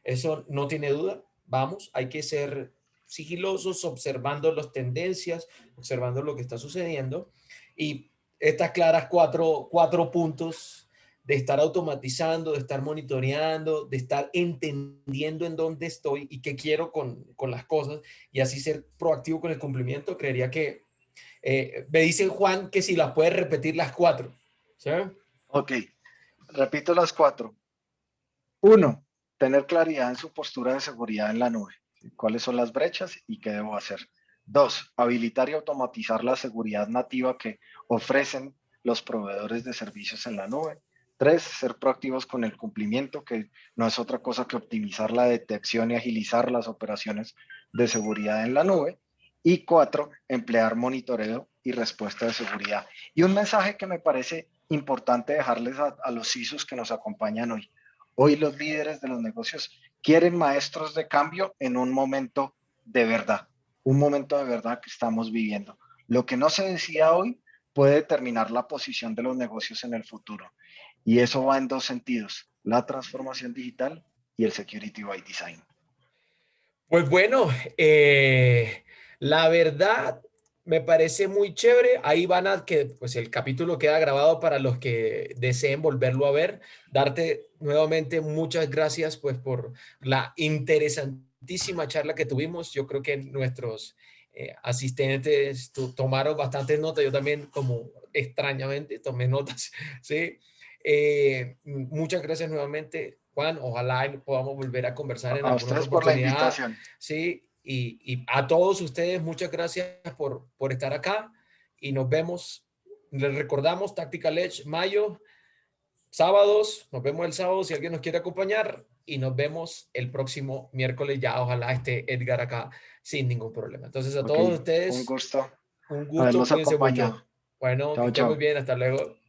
eso no tiene duda. Vamos, hay que ser sigilosos, observando las tendencias, observando lo que está sucediendo. Y estas claras cuatro puntos de estar automatizando, de estar monitoreando, de estar entendiendo en dónde estoy y qué quiero con las cosas y así ser proactivo con el cumplimiento, creería que me dice Juan que si las puede repetir las 4. ¿Sí? Ok, repito las 4. 1, tener claridad en su postura de seguridad en la nube. ¿Cuáles son las brechas y qué debo hacer? 2, habilitar y automatizar la seguridad nativa que ofrecen los proveedores de servicios en la nube. 3, ser proactivos con el cumplimiento, que no es otra cosa que optimizar la detección y agilizar las operaciones de seguridad en la nube. Y 4, emplear monitoreo y respuesta de seguridad. Y un mensaje que me parece importante dejarles a los CISOs que nos acompañan hoy. Hoy los líderes de los negocios quieren maestros de cambio en un momento de verdad que estamos viviendo. Lo que no se decía hoy puede determinar la posición de los negocios en el futuro. Y eso va en dos sentidos, la transformación digital y el security by design. Pues bueno, la verdad me parece muy chévere. Ahí van a que, pues el capítulo queda grabado para los que deseen volverlo a ver. Darte nuevamente muchas gracias pues por la interesantísima charla que tuvimos. Yo creo que nuestros asistentes tomaron bastantes notas. Yo también, como extrañamente, tomé notas, ¿sí? Muchas gracias nuevamente, Juan. Ojalá podamos volver a conversar en A alguna otra ustedes por la oportunidad, invitación. ¿sí? Y a todos ustedes, muchas gracias por estar acá y nos vemos. Les recordamos Tactical Edge mayo, sábados, nos vemos el sábado si alguien nos quiere acompañar y nos vemos el próximo miércoles. Ya ojalá esté Edgar acá sin ningún problema. Entonces a Ok, todos un ustedes, gusto un gusto, haberlos cuídense mucho. acompañado. Bueno, que Chao, estén muy chao. bien, hasta luego.